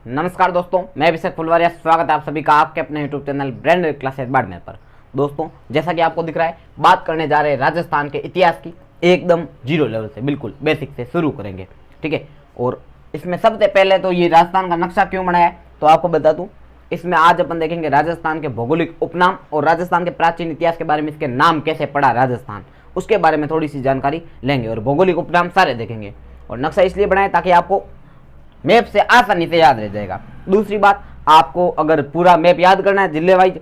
नमस्कार दोस्तों, मैं अभिषेक फुलवारिया। स्वागत है आप सभी का आपके अपने YouTube channel branded classes Barmer पर। दोस्तों, जैसा कि आपको दिख रहा है, बात करने जा रहे हैं राजस्थान के इतिहास की। एकदम जीरो लेवल से, बिल्कुल बेसिक से शुरू करेंगे, ठीक है। और इसमें सबसे पहले तो ये राजस्थान का नक्शा क्यों बनाया है तो आपको बता दूं। इसमें आज अपन देखेंगे राजस्थान के भौगोलिक उपनाम और राजस्थान के प्राचीन इतिहास के बारे में, इसके नाम कैसे पड़ा राजस्थान, उसके बारे में थोड़ी सी जानकारी लेंगे और भौगोलिक उपनाम सारे देखेंगे। और नक्शा इसलिए बनाए ताकि आपको मैप से आसानी से याद रह जाएगा। दूसरी बात, आपको अगर पूरा मैप याद करना है जिले वाइज,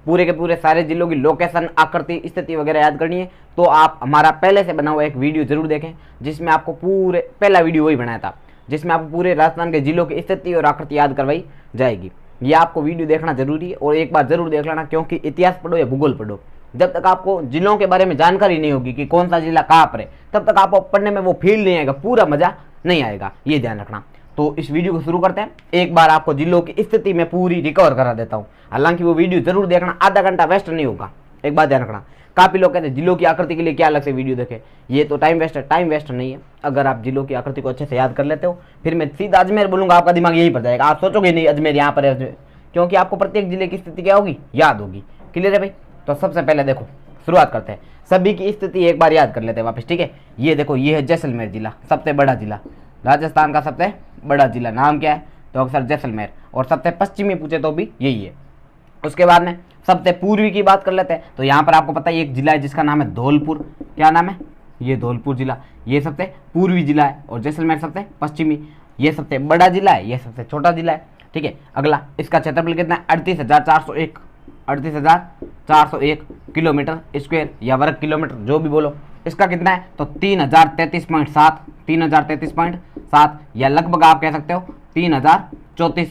पूरे के पूरे सारे जिलों की लोकेशन, आकृति, स्थिति वगैरह याद करनी है तो आप हमारा पहले से बना हुआ एक वीडियो जरूर देखें, जिसमें आपको पूरे पहला वीडियो वही बनाया था, जिसमें आपको पूरे राजस्थान के जिलों की स्थिति और आकृति याद करवाई जाएगी। ये आपको वीडियो देखना जरूरी है और एक बार जरूर देख लेना, क्योंकि इतिहास पढ़ो या भूगोल पढ़ो, जब तक आपको जिलों के बारे में जानकारी नहीं होगी कि कौन सा जिला कहाँ पर है, तब तक आपको पढ़ने में वो फील नहीं आएगा, पूरा मजा नहीं आएगा। ये ध्यान रखना। तो इस वीडियो को शुरू करते हैं। एक बार आपको जिलों की स्थिति में पूरी रिकवर करा देता हूं। हालांकि वो वीडियो जरूर देखना, आधा घंटा वेस्ट नहीं होगा। एक बात ध्यान रखना, काफी लोग कहते हैं जिलों की आकृति के लिए क्या अलग से वीडियो देखें। ये तो टाइम वेस्ट है। टाइम वेस्ट नहीं है। अगर आप जिलों की आकृति को अच्छे से याद कर लेते हो, फिर मैं सीधा अजमेर बोलूंगा, आपका दिमाग यहीं पर जाएगा। आप सोचोगे नहीं अजमेर यहाँ पर है, क्योंकि आपको प्रत्येक जिले की स्थिति क्या होगी, याद होगी। क्लियर है भाई? तो सबसे पहले देखो, शुरुआत करते हैं। सभी की स्थिति एक बार याद कर लेते हैं वापस, ठीक है। ये देखो, ये है जैसलमेर जिला, सबसे बड़ा जिला, राजस्थान का सबसे बड़ा जिला। नाम क्या है तो अक्सर जैसलमेर। और सबसे पश्चिमी पूछे तो भी यही है। उसके बाद में सबसे पूर्वी की बात कर लेते हैं। तो यहाँ पर आपको पता है एक जिला है जिसका नाम है धौलपुर। क्या नाम है? ये धौलपुर जिला। ये सबसे पूर्वी जिला है और जैसलमेर सबसे पश्चिमी। ये सबसे बड़ा जिला है, ये सबसे छोटा जिला है, ठीक है। अगला, इसका क्षेत्रफल कितना है? 38,401 किलोमीटर स्क्वायर या वर्ग किलोमीटर, जो भी बोलो। इसका कितना है तो 3033.7 या लगभग आप कह सकते हो 3034,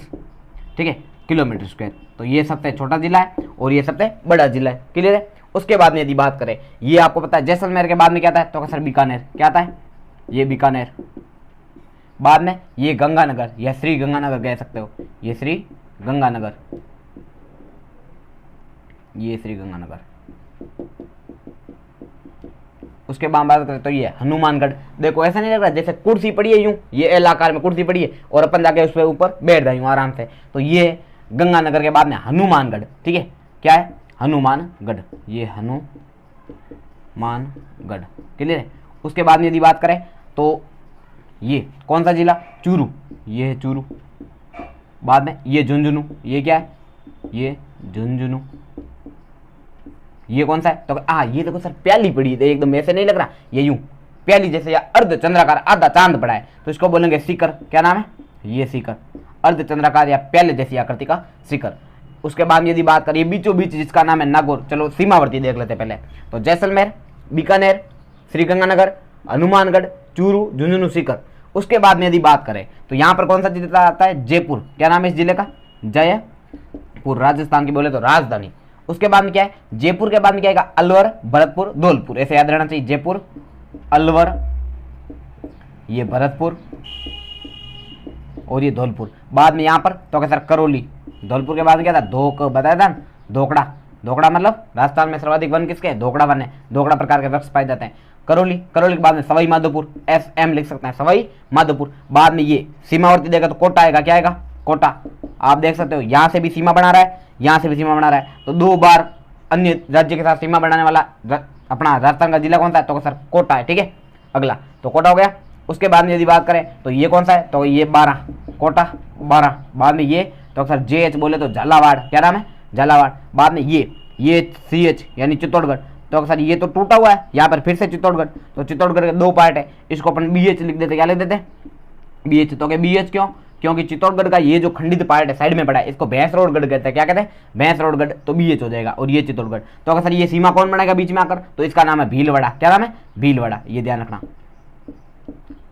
ठीक है, किलोमीटर स्क्वायर। तो ये सबसे छोटा जिला है और ये सबसे बड़ा जिला है। क्लियर है? उसके बाद में यदि बात करें, ये आपको पता है जैसलमेर के बाद में क्या आता है तो सर बीकानेर। क्या आता है? ये बीकानेर। बाद में ये गंगानगर या श्री गंगानगर कह सकते हो। ये श्री गंगानगर, ये श्री गंगानगर। उसके बाद बात करें तो ये हनुमानगढ़। देखो, ऐसा नहीं लग रहा जैसे कुर्सी पड़ी है यूं, ये एल आकार में कुर्सी पड़ी है और अपन जाके उस पर ऊपर बैठ जाए आराम से। तो ये गंगानगर के बाद में हनुमानगढ़, ठीक है। क्या है? हनुमानगढ़। ये हनुमानगढ़। क्लियर है? उसके बाद में यदि बात करें तो ये कौन सा जिला? चूरू। ये है चूरू। बाद में ये झुंझुनू। ये क्या है? ये झुंझुनू। ये कौन सा है तो ये देखो सर, प्याली पड़ी है, एकदम ऐसे नहीं लग रहा, ये यूं प्याली जैसे, या अर्ध चंद्राकार, आधा चांद पड़ा है, तो इसको बोलेंगे सीकर। क्या नाम है? ये सीकर। अर्ध चंद्राकार या प्याले जैसी आकृति का सीकर। उसके बाद यदि बात करिए बीचों बीच जिसका नाम है नागौर। चलो सीमावर्ती देख लेते पहले। तो जैसलमेर, बीकानेर, श्रीगंगानगर, हनुमानगढ़, चूरू, झुंझुनू, सीकर। उसके बाद में यदि बात करें तो यहाँ पर कौन सा जिला आता है? जयपुर। क्या नाम है इस जिले का? जयपुर। राजस्थान की बोले तो राजधानी। उसके बाद में क्या है? जयपुर के बाद में क्या आएगा? अलवर, भरतपुर, धौलपुर। ऐसे याद रहना चाहिए। जयपुर, अलवर, ये भरतपुर और ये धौलपुर। बाद में यहाँ पर तो क्या सर? करौली। धौलपुर के बाद में क्या था? धोक, बताया था, धोकड़ा। धोकड़ा मतलब राजस्थान में सर्वाधिक वन किसके? धोकड़ा वन है। धोकड़ा प्रकार के वृक्ष पाए जाते हैं। करौली। करौली के बाद में सवाई माधोपुर, SM लिख सकते हैं, सवाई माधोपुर। बाद में ये सीमावर्ती देगा तो कोटा आएगा। क्या आएगा? कोटा। आप देख सकते हो यहाँ से भी सीमा बना रहा है, यहाँ से भी सीमा बना रहा है, तो 2 बार अन्य राज्य के साथ सीमा बनाने वाला अपना राजस्थान का जिला कौन सा है तो सर कोटा है, ठीक है। अगला तो कोटा हो गया। उसके बाद में यदि बात करें तो ये कौन सा है तो ये 12, कोटा 12। बाद में ये तो सर JH बोले तो झालावाड़। क्या नाम है? झालावाड़। बाद में ये CH यानी चित्तौड़गढ़। तो सर ये तो टूटा हुआ है, यहाँ पर फिर से चित्तौड़गढ़। तो चित्तौड़गढ़ के 2 पार्ट है, इसको अपन BH लिख देते। क्या लिख देते? BH। तो BH क्यों? क्योंकि चित्तौड़गढ़ का ये जो खंडित पार्ट है साइड में पड़ा है, इसको भैंसरोडगढ़ कहते हैं। क्या कहते हैं? भैंसरोडगढ़। तो BH हो जाएगा और ये चित्तौड़गढ़। तो अगर सर ये सीमा कौन बनाएगा बीच में आकर तो इसका नाम है भीलवाड़ा। क्या नाम है? भीलवाड़ा। ये ध्यान रखना,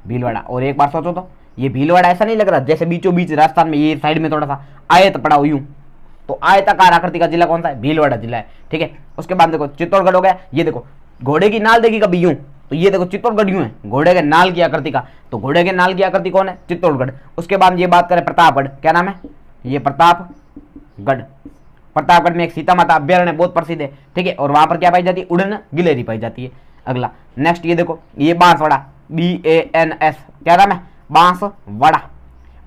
भीलवाड़ा। और एक बार सोचो तो ये भीलवाड़ा ऐसा नहीं लग रहा जैसे बीचों बीच राजस्थान में ये साइड में थोड़ा सा आयत पड़ा हो यूं, तो आयताकार आकृति का जिला कौन सा है? भीलवाड़ा जिला है, ठीक है। उसके बाद देखो चित्तौड़गढ़ हो गया। ये देखो घोड़े की नाल देखी कभी यूं, तो ये देखो चित्तौड़गढ़ यूं है, घोड़े के नाल की आकृति का। तो घोड़े के नाल की आकृति कौन है? चित्तौड़गढ़। उसके बाद ये बात करें प्रतापगढ़। क्या नाम है? ये प्रतापगढ़। प्रतापगढ़ में एक सीता माता अभ्यारण्य बहुत प्रसिद्ध है, ठीक है। और वहां पर क्या पाई जाती है? उड़न गिलहरी पाई जाती है। अगला नेक्स्ट ये देखो, ये बांसवाड़ा, BANS। क्या नाम है? बांसवाड़ा।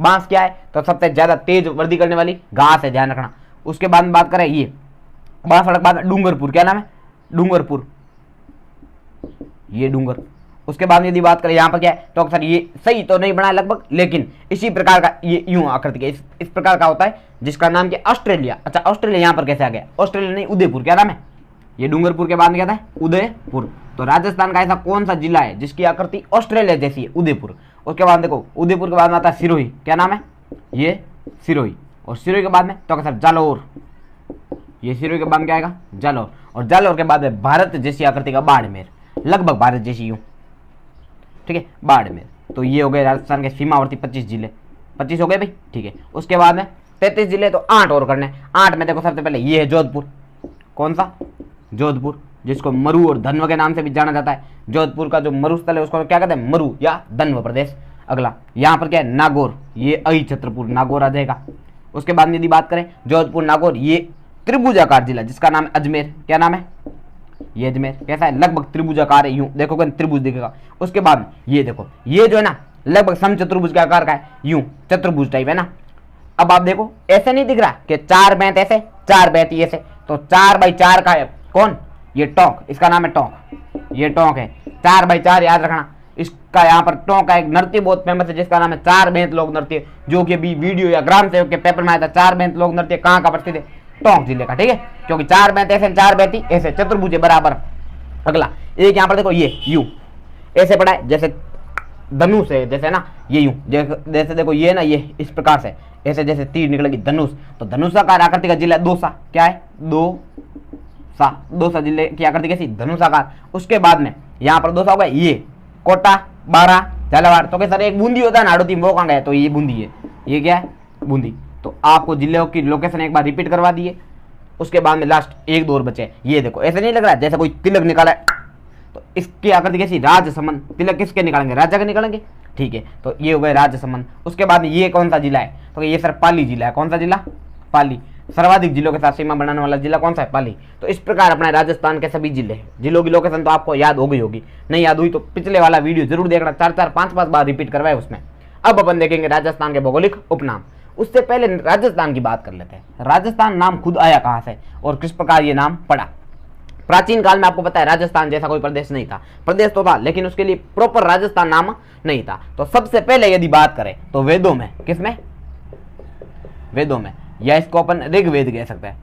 बांस क्या है, तो सबसे ज्यादा तेज वृद्धि करने वाली घास है, ध्यान रखना। उसके बाद में बात करें ये बांस सड़क, बाद डूंगरपुर, क्या नाम है, डूंगरपुर, ये डूंगर। उसके बाद यदि बात करें यहाँ पर क्या है, तो अक्सर ये सही तो नहीं बना है लगभग, लेकिन इसी प्रकार का ये यूं आकृति का इस प्रकार का होता है, जिसका नाम क्या, ऑस्ट्रेलिया। अच्छा ऑस्ट्रेलिया यहाँ पर कैसे आ गया, ऑस्ट्रेलिया नहीं, उदयपुर, क्या नाम है, ये डूंगरपुर के बाद में क्या था, उदयपुर। तो राजस्थान का ऐसा कौन सा जिला है जिसकी आकृति ऑस्ट्रेलिया जैसी है, उदयपुर। उसके बाद देखो उदयपुर के बाद में आता है सिरोही, क्या नाम है, ये सिरोही। और सिरोही के बाद में तो सर जालौर, ये सिरोही के बाद में क्या आएगा, जालौर। और जालौर के बाद में भारत जैसी आकृति का बाड़मेर, लगभग भारत जैसी यूं, ठीक है, बाड़मेर। तो ये हो गए राजस्थान के सीमावर्ती 25 जिले, 25 हो गए भाई, ठीक है। उसके बाद में 33 जिले, तो 8 और करने। 8 में देखो सबसे पहले ये है जोधपुर, कौन सा, जोधपुर, जिसको मरु और धन्व के नाम से भी जाना जाता है। जोधपुर का जो मरुस्थल है उसको क्या कहते हैं, मरु या धन्व प्रदेश। अगला यहाँ पर क्या है, नागौर, ये अहि छत्रपुर, नागौर आ जाएगा। उसके बाद यदि बात करें जोधपुर नागौर, ये त्रिभुजाकार जिला जिसका नाम है अजमेर, क्या नाम है, ये अजमेर। कैसा है, लगभग त्रिभुजाकार है, यूं देखोगे त्रिभुज दिखेगा। उसके बाद ये देखो, ये जो है ना लगभग समचतुर्भुज के आकार का है, यूं चतुर्भुज टाइप है ना। अब आप देखो ऐसे नहीं दिख रहा कि 4 बेंत ऐसे 4 बेंत ऐसे, तो 4x4 का है कौन, ये टोंक, इसका नाम है टोंक, ये टोंक है। 4x4 याद रखना। इसका यहाँ पर टोंक का एक नृत्य बहुत फेमस है जिसका नाम है 4 बेंत लोक नृत्य, जो कि अभी वीडियो या ग्राम सेवक के पेपर में आया था। 4 बेंत लोक नृत्य कहाँ का प्रसिद्ध है, टोंक जिले का, ठीक है, क्योंकि 4 बेंत ऐसे 4 बेंती ऐसे चतुर्भुज बराबर। अगला एक यहाँ पर देखो ये यू ऐसे पड़ा है, जैसे धनुष है, जैसे ना ये यूं, जैसे देखो ये ना, ये इस प्रकार से ऐसे जैसे तीर निकलेगी धनुष। तो धनुषाकार आकृति का जिला दौसा, क्या है, दौसा जिले की आकृति कैसी, धनुषाकार। उसके बाद में यहाँ पर दौसा होगा, ये कोटा, बारा, झालावाड़। तो क्या सर एक बूंदी होता है ना, हाड़ोती वो कहाँ गया, तो ये बूंदी है, ये क्या है, बूंदी। तो आपको जिले की लोकेशन एक बार रिपीट करवा दिए। उसके बाद में लास्ट 1-2 और बचे। ये देखो ऐसे नहीं लग रहा है जैसे कोई तिलक निकाला है, तो इसकी आकृति कैसी, राजसमंद। तिलक किसके निकालेंगे, राजा के निकालेंगे, ठीक है। तो ये हो गए राजसमंद। उसके बाद ये कौन सा जिला है, तो ये सर पाली जिला है। कौन सा जिला, पाली। सर्वाधिक जिलों के साथ सीमा बनाने वाला जिला कौन सा है, पाली। तो इस प्रकार अपने राजस्थान के सभी जिले, जिलों की लोकेशन तो आपको याद हो गई होगी, नहीं याद हुई तो पिछले वाला वीडियो जरूर देखना, 4-4, 5-5 बार रिपीट करवाए उसमें। अब अपन देखेंगे राजस्थान के भौगोलिक उपनाम। उससे पहले राजस्थान की बात कर लेते हैं। राजस्थान नाम खुद आया कहां से और किस प्रकार ये नाम पड़ा। प्राचीन काल में आपको पता है राजस्थान जैसा कोई प्रदेश नहीं था, प्रदेश तो था लेकिन उसके लिए प्रॉपर राजस्थान नाम नहीं था। तो सबसे पहले यदि बात करें तो वेदों में, किसमें, वेदों में, या इसको अपन ऋग्वेद कह सकते हैं,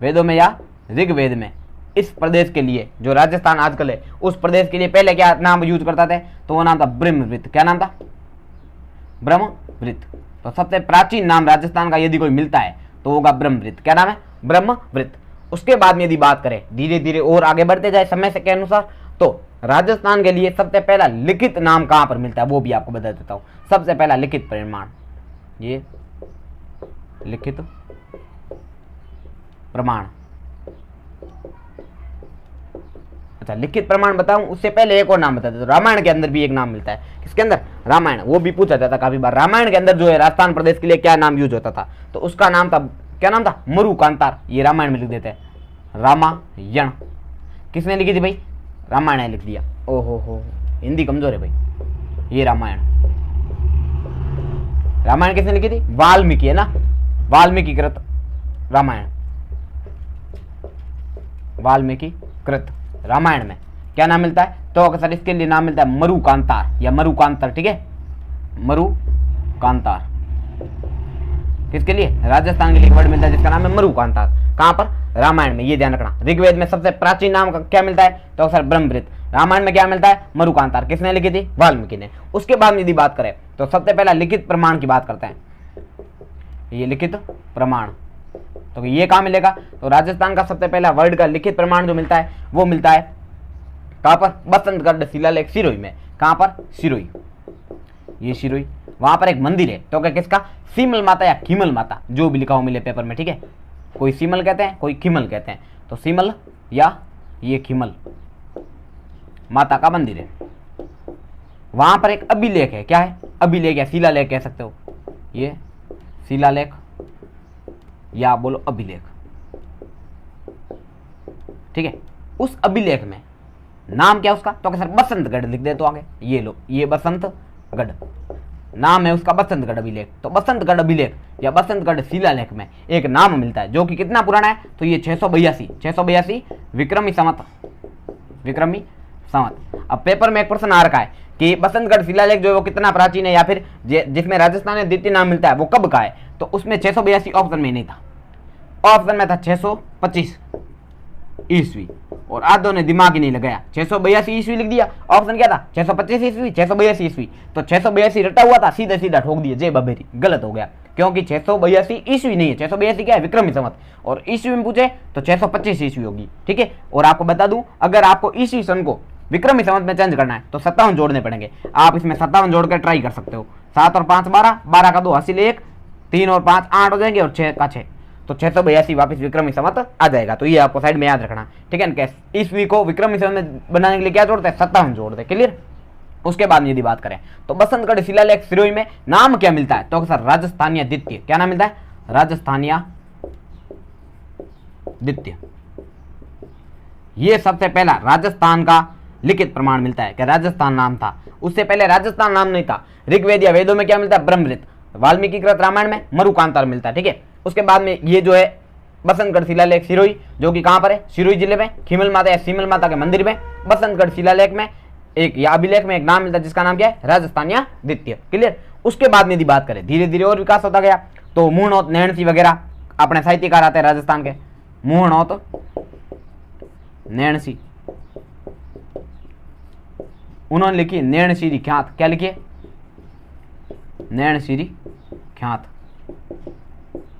वेदों में या ऋग्वेद में इस प्रदेश के लिए जो राजस्थान आजकल है उस प्रदेश के लिए पहले क्या नाम यूज करता थे, तो वो नाम था ब्रह्मवृत। क्या नाम था, ब्रह्मवृत। तो सबसे प्राचीन नाम राजस्थान का यदि कोई मिलता है तो होगा ब्रह्मवृत। क्या नाम है, ब्रह्मवृत। उसके बाद में यदि बात करें धीरे धीरे और आगे बढ़ते जाए समय से के अनुसार, तो राजस्थान के लिए सबसे पहला लिखित नाम कहां पर मिलता है वो भी आपको बता देता हूं। सबसे पहला लिखित प्रमाण, ये लिखित प्रमाण। अच्छा लिखित प्रमाण बताऊं उससे पहले एक और नाम बता देता हूं। रामायण के अंदर भी एक नाम मिलता है, किसके अंदर, रामायण। वो भी पूछा जाता काफी बार, रामायण के अंदर जो है राजस्थान प्रदेश के लिए क्या नाम यूज होता था, तो उसका नाम था, क्या नाम था, मरु कांतार। ये रामायण में लिख देते हैं रामायण। किसने लिखी थी भाई, रामायण ने लिख दिया। ओहो हो, हिंदी कमजोर है भाई। ये रामायण, रामायण किसने लिखी थी, वाल्मीकि है ना, वाल्मीकि कृत रामायण, वाल्मीकि कृत रामायण में क्या नाम मिलता है, तो अक्सर इसके लिए नाम मिलता है मरु कांतार या मरु कांतार, ठीक है, मरु कांतार। किसके लिए, राजस्थान के लिए वर्ड मिलता है जिसका नाम है मरु कांतार। कहां पर, रामायण में, ये ध्यान रखना। ऋग्वेद में सबसे प्राचीन नाम का क्या मिलता है, तो अक्सर ब्रह्मवृत। रामायण में क्या मिलता है, मरु कांतार। किसने लिखी थी, वाल्मीकि ने। उसके बाद यदि बात करें तो सबसे पहला लिखित प्रमाण की बात करते हैं, ये लिखित प्रमाण। तो ये कहां मिलेगा, तो राजस्थान का सबसे पहला वर्ड का लिखित प्रमाण जो मिलता है वो मिलता है कहां पर, बसंतगढ़ शिलालेख सिरोही में। कहां पर, सिरोही, ये सिरोही। वहां पर एक मंदिर है, तो क्या किसका, सीमल माता या खीमल माता, जो भी लिखा हो मिले पेपर में, ठीक है। कोई सीमल कहते हैं, कोई खीमल कहते हैं, तो सीमल या ये खीमल माता का मंदिर है। वहां पर एक अभिलेख है, क्या है, अभिलेख या शिलालेख कह सकते हो, ये शिलालेख या बोलो अभिलेख, ठीक है। उस अभिलेख में नाम क्या उसका, तो सर बसंतगढ़ लिख दे तो आगे, ये लो, ये बसंतगढ़, नाम है उसका बसंतगढ़ अभिलेख। तो बसंतगढ़ अभिलेख या बसंतगढ़ शिलालेख में एक नाम मिलता है जो कि कितना पुराना है, तो ये 682 विक्रमी संवत। अब पेपर में एक प्रश्न आ रखा है कि बसंतगढ़ शिलालेख जो है वो कितना प्राचीन है, या फिर जिसमें राजस्थान में द्वितीय नाम मिलता है वो कब का है, तो उसमें 682 ऑप्शन में नहीं था, ऑप्शन में था 625 ईस्वी, और आधों ने दिमाग ही नहीं लगाया, 682 ईस्वी लिख दिया। ऑप्शन क्या था 625 ईस्वी, 682 ईस्वी, तो 682 रटा हुआ था, सीधा सीधा ठोक दिया, जय बबेरी, गलत हो गया, क्योंकि 682 ईस्वी नहीं है, 682 क्या है, विक्रमी संवत, और ईस्वी में पूछे तो 625 ईस्वी होगी, ठीक है। और आपको बता दूं, अगर आपको ईस्वी सन को विक्रमी संवत में चेंज करना है तो 57 जोड़ने पड़ेंगे। आप इसमें 57 जोड़कर ट्राई कर सकते हो। 7 और 5 12, 12 का 2 हासिल 1, 3 और 5 8 हो जाएंगे, और 6 का 6, तो 682 वापस विक्रमी संवत आ जाएगा। तो ये आपको साइड में याद रखना, ठीक है। ईस्वी को विक्रमी संवत में बनाने के लिए क्या जोड़ते हैं, 57 जोड़ते, क्लियर। उसके बाद यदि बात करें तो बसंतगढ़ शिलालेख सिरोही में नाम क्या मिलता है, तो सर राजस्थानिया द्वितीय। क्या नाम मिलता है, राजस्थानिया द्वितीय। ये सबसे पहला राजस्थान का लिखित प्रमाण मिलता है कि राजस्थान नाम था, उससे पहले राजस्थान नाम नहीं था। ऋग्वेद या वेदों में क्या मिलता है, ब्रह्मऋत, वाल्मीकि कृत रामायण में मरुकांतार मिलता है, ठीक है। उसके बाद में ये जो है बसंतगढ़ शिलालेख सिरोही, जो कि कहां पर है, सिरोही जिले में खीमल माता या सीमल माता के मंदिर में बसंतगढ़ शिलालेख में एक या अभिलेख में एक नाम मिलता है जिसका नाम क्या है, राजस्थानिया द्वितीय, क्लियर। उसके बाद में यदि बात करें, धीरे धीरे और विकास होता गया, तो मुहनौत नैणसी वगैरह अपने साहित्यकार आते हैं राजस्थान के, मुहनौत नैणसी, उन्होंने लिखी नैणसीरी ख्यात। क्या लिखी है, नैणसीरी ख्यात,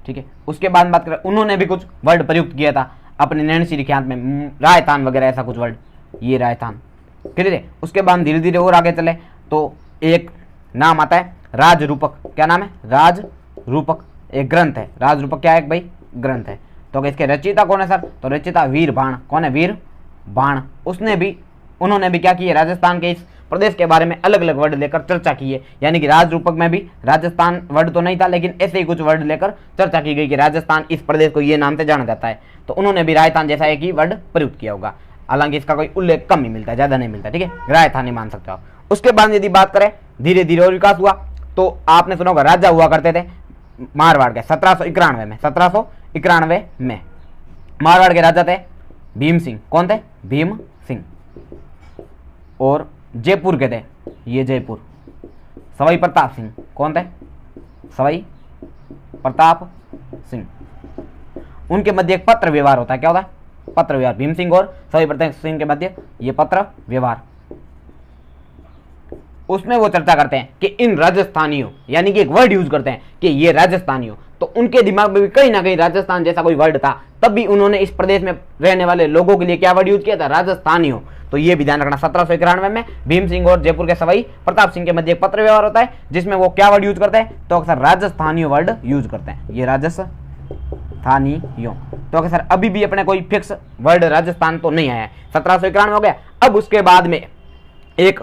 ठीक है। उसके बाद बात करें, उन्होंने भी कुछ वर्ड प्रयुक्त किया था अपने नैणसीरी ख्यात में, रायतान वगैरह ऐसा कुछ वर्ड, ये रायतान, क्लियर है। उसके बाद धीरे धीरे और आगे चले तो एक नाम आता है राजरूपक। क्या नाम है, राजरूपक, एक ग्रंथ है। राजरूपक क्या है भाई, ग्रंथ है। तो इसके रचयिता कौन है सर, तो रचयिता वीर बाण। कौन है, वीर बाण। उन्होंने भी क्या किया, राजस्थान के इस प्रदेश के बारे में अलग अलग वर्ड लेकर चर्चा की है, यानी कि राजरूपक में भी राजस्थान वर्ड तो नहीं था, लेकिन ऐसे ही कुछ वर्ड लेकर चर्चा की गई कि राजस्थान इस प्रदेश को ये नाम से जाना जाता है। तो उन्होंने भी राजस्थान जैसा एक ही वर्ड प्रयुक्त किया होगा, हालांकि इसका कोई उल्लेख कम ही मिलता है, ज्यादा नहीं मिलता, ठीक है। राजस्थान ही मान सकते हो। उसके बाद यदि बात करें, धीरे धीरे और विकास हुआ, तो आपने सुना होगा राजा हुआ करते थे मारवाड़ के 1791 में, 1791 में मारवाड़ के राजा थे भीम सिंह। कौन थे, भीम सिंह। और जयपुर के थे, ये जयपुर, सवाई प्रताप सिंह। कौन थे, सवाई प्रताप सिंह। उनके मध्य एक पत्र व्यवहार होता है। क्या होता है, पत्र व्यवहार। भीम सिंह और सवाई प्रताप सिंह के मध्य ये पत्र व्यवहार, उसमें वो चर्चा करते हैं कि इन राजस्थानियों, यानी कि एक वर्ड यूज करते हैं कि ये राजस्थानियों, तो उनके दिमाग में भी कहीं ना कहीं राजस्थान जैसा कोई वर्ड था, तब भी उन्होंने इस प्रदेश में रहने वाले लोगों के लिए क्या वर्ड यूज किया था, राजस्थानियों। तो ये भी ध्यान रखना, 1791 में भीम सिंह और जयपुर के सवाई प्रताप सिंह के मध्य एक पत्र व्यवहार होता है, जिसमें वो क्या वर्ड यूज करते हैं, तो अक्सर राजस्थानी वर्ड यूज करते हैं, ये राजस्थानियों। तो अक्सर अभी भी अपने कोई फिक्स वर्ड राजस्थान तो नहीं आया है। 1791 हो गया। अब उसके बाद में एक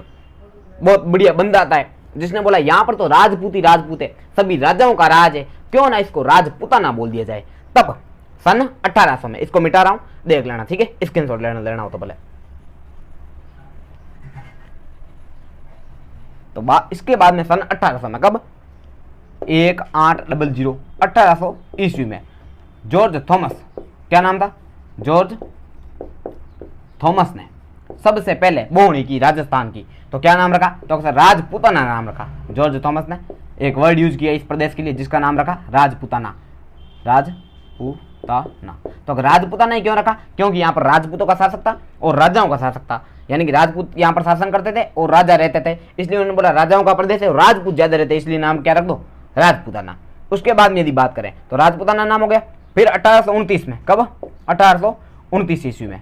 बहुत बढ़िया बंदा आता है जिसने बोला यहाँ पर तो राजपूत ही राजपूत है, सभी राजाओं का राज है, क्यों ना इसको राजपूताना बोल दिया जाए। तब सन 1800 में, इसको मिटा रहा हूं, देख लेना, ठीक है, स्क्रीनशॉट लेना हो तो भले। तो इसके बाद में सन 1800 में, कब, 1800 1800 ईस्वी में जॉर्ज थॉमस, क्या नाम था, जॉर्ज थॉमस ने सबसे पहले बोहनी की राजस्थान की, तो क्या नाम रखा, तो अक्सर राजपूताना नाम रखा। जॉर्ज थॉमस ने एक वर्ड यूज किया इस प्रदेश के लिए जिसका नाम रखा राजपूताना, राजपूताना। तो राजपूताना ही क्यों रखा, क्योंकि यहाँ पर राजपूतों का शासक था और राजाओं का शासक था, यानी कि राजपूत यहाँ पर शासन करते थे और राजा रहते थे, इसलिए उन्होंने बोला राजाओं का प्रदेश है और राजपूत ज्यादा रहते, इसलिए नाम क्या रख दो, राजपूताना। उसके बाद में यदि बात करें तो राजपूताना नाम हो गया। फिर 1829 में, कब, 1829 ईस्वी में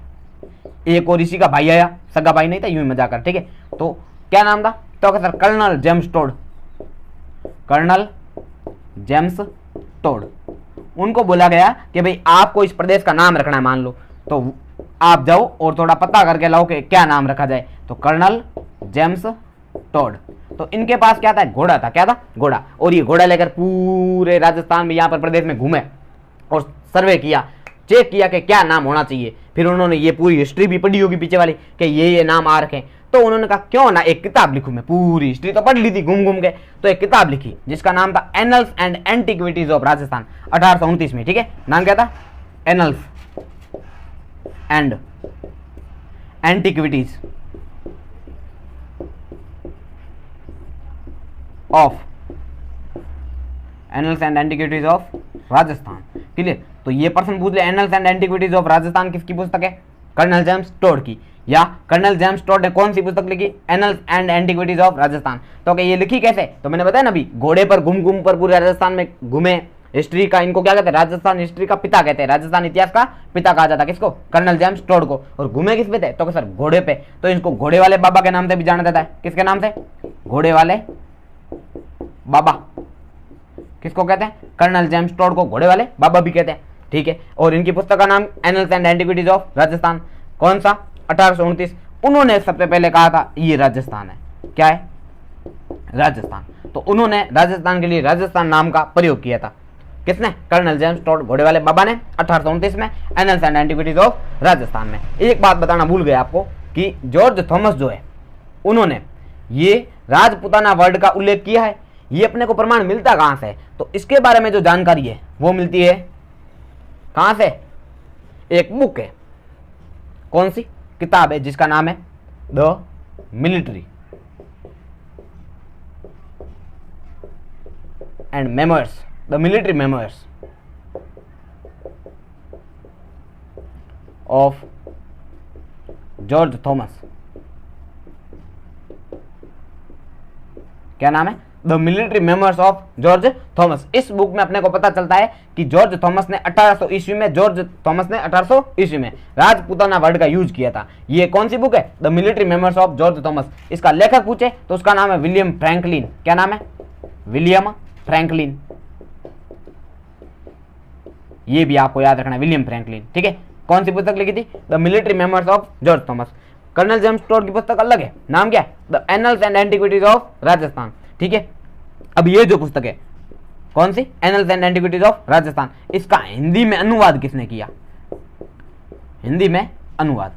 एक और इसी का भाई आया, सगा भाई नहीं था, यूं ही मजाक कर, ठीक है। तो क्या नाम था, तो sir colonel James Tod, colonel James Tod. उनको बोला गया कि भाई आपको इस प्रदेश का नाम रखना है, मान लो, तो आप जाओ और थोड़ा पता करके लाओ कि क्या नाम रखा जाए। तो कर्नल जेम्स टोड, तो इनके पास क्या था, घोड़ा था। क्या था, घोड़ा। और ये घोड़ा लेकर पूरे राजस्थान में, यहाँ पर प्रदेश में घूमे और सर्वे किया, चेक किया कि क्या नाम होना चाहिए। फिर उन्होंने ये पूरी हिस्ट्री भी पढ़ी होगी पीछे वाली कि ये नाम आ रखे। तो उन्होंने कहा क्यों ना एक किताब लिखूं, मैं पूरी हिस्ट्री तो पढ़ ली थी घूम घूम के, तो एक किताब लिखी जिसका नाम था annuls and antiquities of Rajasthan 1829 में। ठीक है, नाम क्या था? Annuls and antiquities of annuls and antiquities of Rajasthan. Clear? तो ये पर्सन पूछ ले annuls and antiquities of Rajasthan किसकी पुस्तक है? कर्नल जेम्स टोड की। या कर्नल जेम्स टोड ने कौन सी पुस्तक लिखी? Annuls and antiquities of Rajasthan. तो क्या ये लिखी कैसे? तो मैंने बताया ना अभी, घोड़े पर घूम घूम पर पूरे राजस्थान में घूमे। हिस्ट्री का इनको क्या कहते हैं? राजस्थान हिस्ट्री का पिता कहते हैं, राजस्थान इतिहास का पिता कहा जाता है किसको? कर्नल जेम्स टोड को। और घूमे किस पे थे? तो सर घोड़े पे। तो इनको घोड़े वाले बाबा के नाम से भी जाना जाता है। किसके नाम से? घोड़े वाले बाबा। किसको कहते हैं? कर्नल जेम्स टोड को घोड़े वाले बाबा भी कहते हैं। ठीक है, और इनकी पुस्तक का नाम annuls and antiquities of Rajasthan. कौन सा? 1829। उन्होंने सबसे पहले कहा था ये राजस्थान है। क्या है? राजस्थान। तो उन्होंने राजस्थान के लिए राजस्थान नाम का प्रयोग किया था। किसने? कर्नल जेम्स टोड घोड़े वाले बाबा ने 1829 में annuls and antiquities of Rajasthan में। एक बात बताना भूल गया आपको कि जॉर्ज थॉमस जो है उन्होंने ये राजपूताना वर्ड का उल्लेख किया है। ये अपने को प्रमाण मिलता कहां से? तो इसके बारे में जो जानकारी है वो मिलती है कहां से? एक बुक है। कौन सी किताब है? जिसका नाम है the military and memoirs, the military memoirs of George Thomas. क्या नाम है? The military memoirs of George Thomas. इस बुक में अपने को पता चलता है कि जॉर्ज थॉमस ने 1800 ईस्वी में 1800 ईस्वी में राजपूताना वर्ड का यूज किया था। ये कौन सी बुक है? The military memoirs of George Thomas. इसका लेखक पूछे तो उसका नाम है विलियम फ्रैंकलिन। क्या नाम है? William Franklin. ये भी आपको याद रखना है, विलियम फ्रैंकलिन। ठीक है, कौन सी पुस्तक लिखी थी? The military memoirs of George Thomas. Colonel James Tod की पुस्तक अलग है, नाम क्या है? The annals and antiquities of Rajasthan. ठीक है, अब ये जो पुस्तक है कौन सी? Annals and antiquities of Rajasthan. इसका हिंदी में अनुवाद किसने किया? हिंदी में अनुवाद,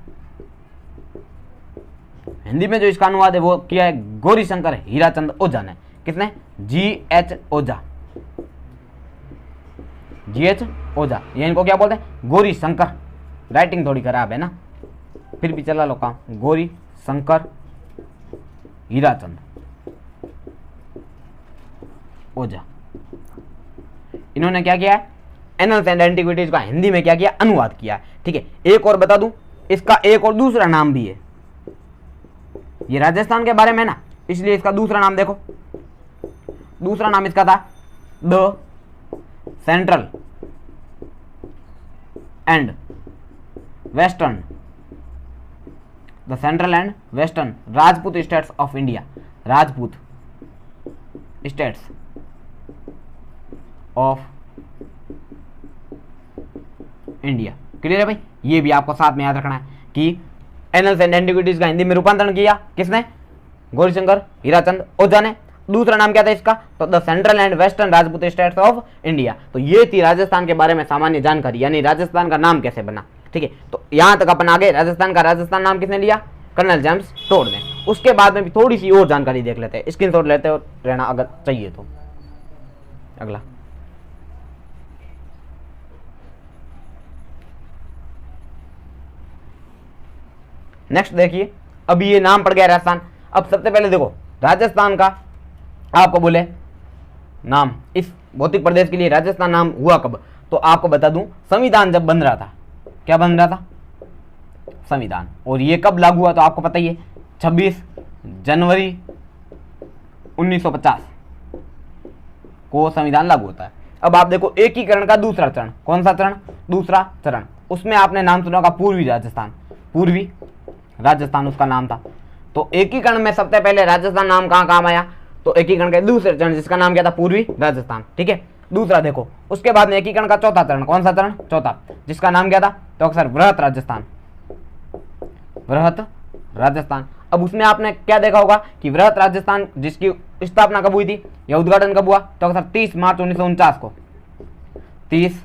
हिंदी में जो इसका अनुवाद है वो किया है गौरीशंकर हीराचंद ओझा ने। किसने? GH ओझा। GH ओझा। ये इनको क्या बोलते हैं? गौरी शंकर। राइटिंग थोड़ी खराब है ना, फिर भी चला लो काम। गौरी शंकर हीराचंद ओझा। इन्होंने क्या किया है? एनल्स एंड एंटिक्विटीज का हिंदी में क्या किया? अनुवाद किया है। ठीक है, एक और बता दूं, इसका एक और दूसरा नाम भी है। ये राजस्थान के बारे में ना, इसलिए इसका दूसरा नाम देखो। दूसरा नाम इसका था the central and western, the central and western Rajput states of India. Rajput states of India. Clear है भाई? ये भी आपको साथ में याद रखना है कि एनल्स एंड एंटिक्विटीज का हिंदी में रूपांतरण किया किसने? गौरीशंकर हीराचंद ओझा ने। दूसरा नाम क्या था इसका? तो the central and western Rajput states of India. तो ये थी राजस्थान के बारे में सामान्य जानकारी, यानी राजस्थान का नाम कैसे बना। ठीक है, तो यहां तक अपन आगे। राजस्थान का राजस्थान नाम किसने लिया? कर्नल जेम्स टोड ने। उसके बाद में भी थोड़ी सी और जानकारी देख लेते हैं, स्क्रीनशॉट लेते रहना अगर चाहिए तो। अगला नेक्स्ट देखिए, अभी ये नाम पड़ गया राजस्थान। अब सबसे पहले देखो राजस्थान का आपको बोले नाम, इस भौतिक प्रदेश के लिए राजस्थान नाम हुआ कब? तो आपको बता दूं, संविधान जब बन रहा था। क्या बन रहा था? संविधान। और ये कब लागू हुआ? तो आपको पता ही है, 26 जनवरी 1950 को संविधान लागू होता है। अब आप देखो एकीकरण का दूसरा चरण। कौन सा चरण? दूसरा चरण। उसमें आपने नाम सुना होगा पूर्वी राजस्थान। पूर्वी राजस्थान उसका नाम था। तो एकीकरण में सबसे पहले राजस्थान नाम कहां काम आया? तो एकीकरण के दूसरे चरण जिसका नाम क्या था? पूर्वी राजस्थान। ठीक है, दूसरा देखो, उसके बाद में एकीकरण का चौथा चरण। कौन सा चरण? चौथा, जिसका नाम क्या था? तो अक्सर वृहत राजस्थान। वृहत राजस्थान। अब उसमें आपने क्या देखा होगा कि वृहत राजस्थान जिसकी स्थापना कब हुई थी या उद्घाटन कब हुआ? तो अक्सर 30 मार्च 1949 को। 30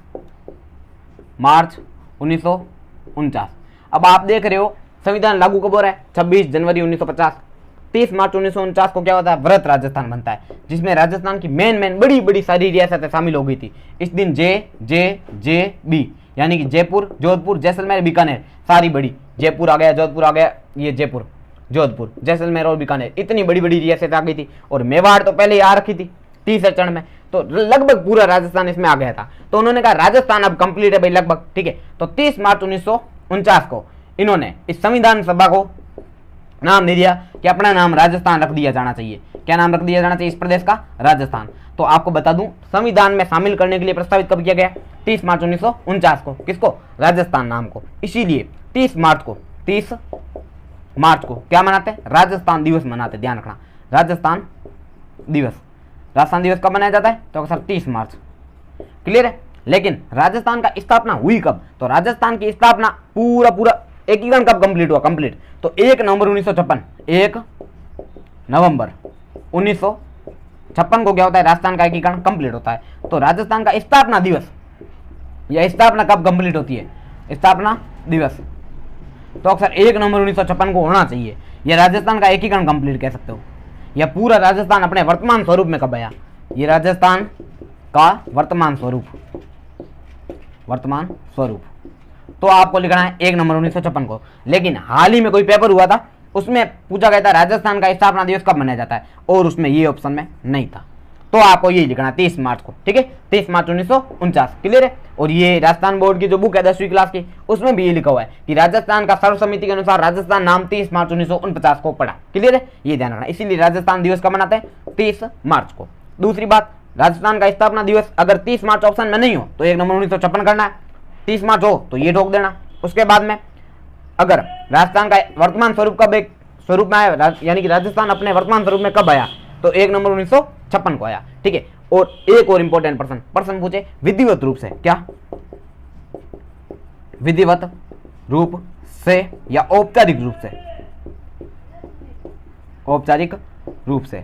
मार्च 1949। अब आप देख रहे हो संविधान लागू कब हो रहा है? 26 जनवरी 1950। 30 मार्च 1949 को क्या होता है? व्रत राजस्थान बनता है, जिसमें राजस्थान की मेन बड़ी बड़ी सारी रियासतें शामिल हो गई थी। इस दिन जे यानी कि जयपुर, जोधपुर, जैसलमेर, बीकानेर सारी बड़ी, जयपुर आ गया, जोधपुर आ गया, ये जयपुर, जोधपुर, जैसलमेर और बीकानेर, इतनी बड़ी बड़ी रियासतें आ गई थी। और मेवाड़ तो पहले ही आ रखी थी तीसरे चरण में, तो लगभग पूरा राजस्थान इसमें आ गया था। तो उन्होंने कहा राजस्थान अब कंप्लीट है भाई लगभग, ठीक है। तो 30 मार्च 1949 को इन्होंने इस संविधान सभा को नाम दे दिया कि अपना नाम राजस्थान रख दिया जाना चाहिए। क्या नाम रख दिया जाना चाहिए इस प्रदेश का? राजस्थान। तो आपको बता दूं, संविधान में शामिल करने के लिए प्रस्तावित कब किया गया? 30 मार्च 1949 को। किसको? राजस्थान नाम को। इसीलिए 30 मार्च को क्या मनाते हैं? राजस्थान दिवस मनाते। ध्यान रखना, राजस्थान दिवस। राजस्थान दिवस कब मनाया जाता है? तो सर 30 मार्च। क्लियर है? लेकिन राजस्थान का स्थापना हुई कब? तो राजस्थान की स्थापना पूरा एकीकरण कब कंप्लीट हुआ? कंप्लीट तो 1 नवंबर 1956। 1 नवंबर 1956 को क्या होता है? राजस्थान का एकीकरण कंप्लीट होता है। तो राजस्थान का स्थापना दिवस या स्थापना कब कंप्लीट होती है? स्थापना दिवस तो अक्सर 1 नवंबर 1956 को होना चाहिए। यह राजस्थान का एकीकरण कंप्लीट कह सकते हो। यह पूरा राजस्थान अपने वर्तमान स्वरूप में कब आया? ये राजस्थान का वर्तमान स्वरूप तो आपको लिखना है 1 नवंबर 1956 को। लेकिन हाल ही में कोई पेपर हुआ था, उसमें पूछा गया था राजस्थान का स्थापना दिवस कब मनाया जाता है, और उसमें ये ऑप्शन में नहीं था। तो आपको ये लिखना है 30 मार्च को, ठीक है। 30 मार्च 1949। क्लियर है? और ये राजस्थान बोर्ड की जो बुक है 10वीं क्लास की, उसमें भी ये लिखा हुआ है कि राजस्थान का सर्वसम्मति के अनुसार राजस्थान नाम 30 मार्च 1949 को पड़ा। क्लियर है? ये ध्यान रखना। इसीलिए राजस्थान दिवस कब मनाते हैं? 30 मार्च को। दूसरी बात, राजस्थान का स्थापना दिवस अगर 30 मार्च ऑप्शन में नहीं हो तो 1 नवंबर 1956 करना है। 30 मार्च हो तो ये ठोक देना। उसके बाद में अगर राजस्थान का वर्तमान स्वरूप कब एक स्वरूप में आया, यानी कि राजस्थान अपने वर्तमान स्वरूप में कब आया, तो 1 नवंबर 1956 को आया, ठीक है। और एक और इंपॉर्टेंट प्रश्न पूछे, विधिवत रूप से, क्या विधिवत रूप से या औपचारिक रूप से? औपचारिक रूप से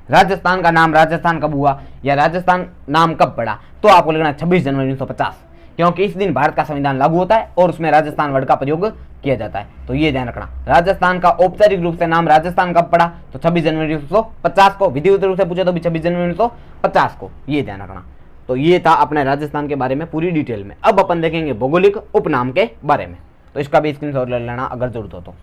राजस्थान का नाम राजस्थान कब हुआ या राजस्थान नाम कब पड़ा? तो आपको लिखना 26 जनवरी 1950, क्योंकि इस दिन भारत का संविधान लागू होता है और उसमें राजस्थान वर्ड का प्रयोग किया जाता है। तो ये ध्यान रखना, राजस्थान का औपचारिक रूप से नाम राजस्थान कब पड़ा? तो 26 जनवरी 1950 को। विधिवत रूप से पूछे तो भी 26 जनवरी 1950 को। ये ध्यान रखना। तो ये था अपने राजस्थान के बारे में पूरी डिटेल में। अब अपन देखेंगे भौगोलिक उपनाम के बारे में, तो इसका भी स्क्रीनशॉट ले लेना अगर जरूरत हो तो।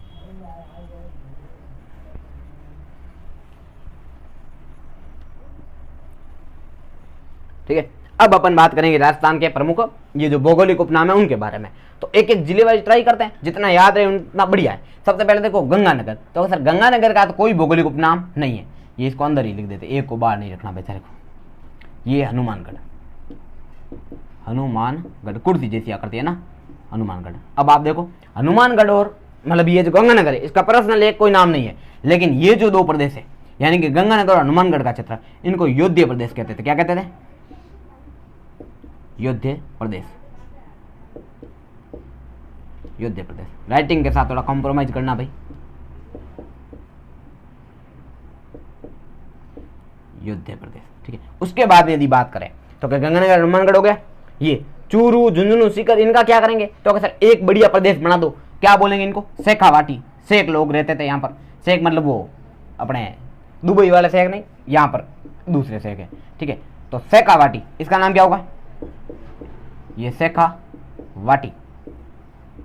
ठीक है, अब अपन बात करेंगे राजस्थान के प्रमुख ये जो भौगोलिक उपनाम है उनके बारे में। तो एक एक जिले वाइज ट्राई करते हैं, जितना याद रहे उतना बढ़िया है। सबसे पहले देखो गंगानगर। तो सर गंगानगर का तो कोई भौगोलिक उपनाम नहीं है, ये इसको अंदर ही लिख देते, एक को बाहर नहीं रखना बेचारे को। ये हनुमानगढ़ कुर्सी जैसी आकृति है ना, हनुमानगढ़। अब आप देखो हनुमानगढ़ और मतलब ये जो गंगानगर है इसका पर्सनल एक कोई नाम नहीं है, लेकिन ये जो दो प्रदेश है यानी कि गंगानगर और हनुमानगढ़ का क्षेत्र, इनको योध्य प्रदेश कहते थे। क्या कहते थे? योध्य प्रदेश। योध्य प्रदेश। राइटिंग के साथ थोड़ा कॉम्प्रोमाइज करना भाई। योध्य प्रदेश, ठीक है। उसके बाद यदि बात करें तो क्या गंगानगर हनुमानगढ़ हो गया। ये चूरू, झुंझुनू, सीकर, इनका क्या करेंगे? तो सर एक बढ़िया प्रदेश बना दो। क्या बोलेंगे इनको? शेखावाटी। शेख लोग रहते थे यहाँ पर। शेख मतलब वो अपने दुबई वाले शेख नहीं, यहाँ पर दूसरे शेख है, ठीक है। तो शेखावाटी, इसका नाम क्या होगा? ये शेखावाटी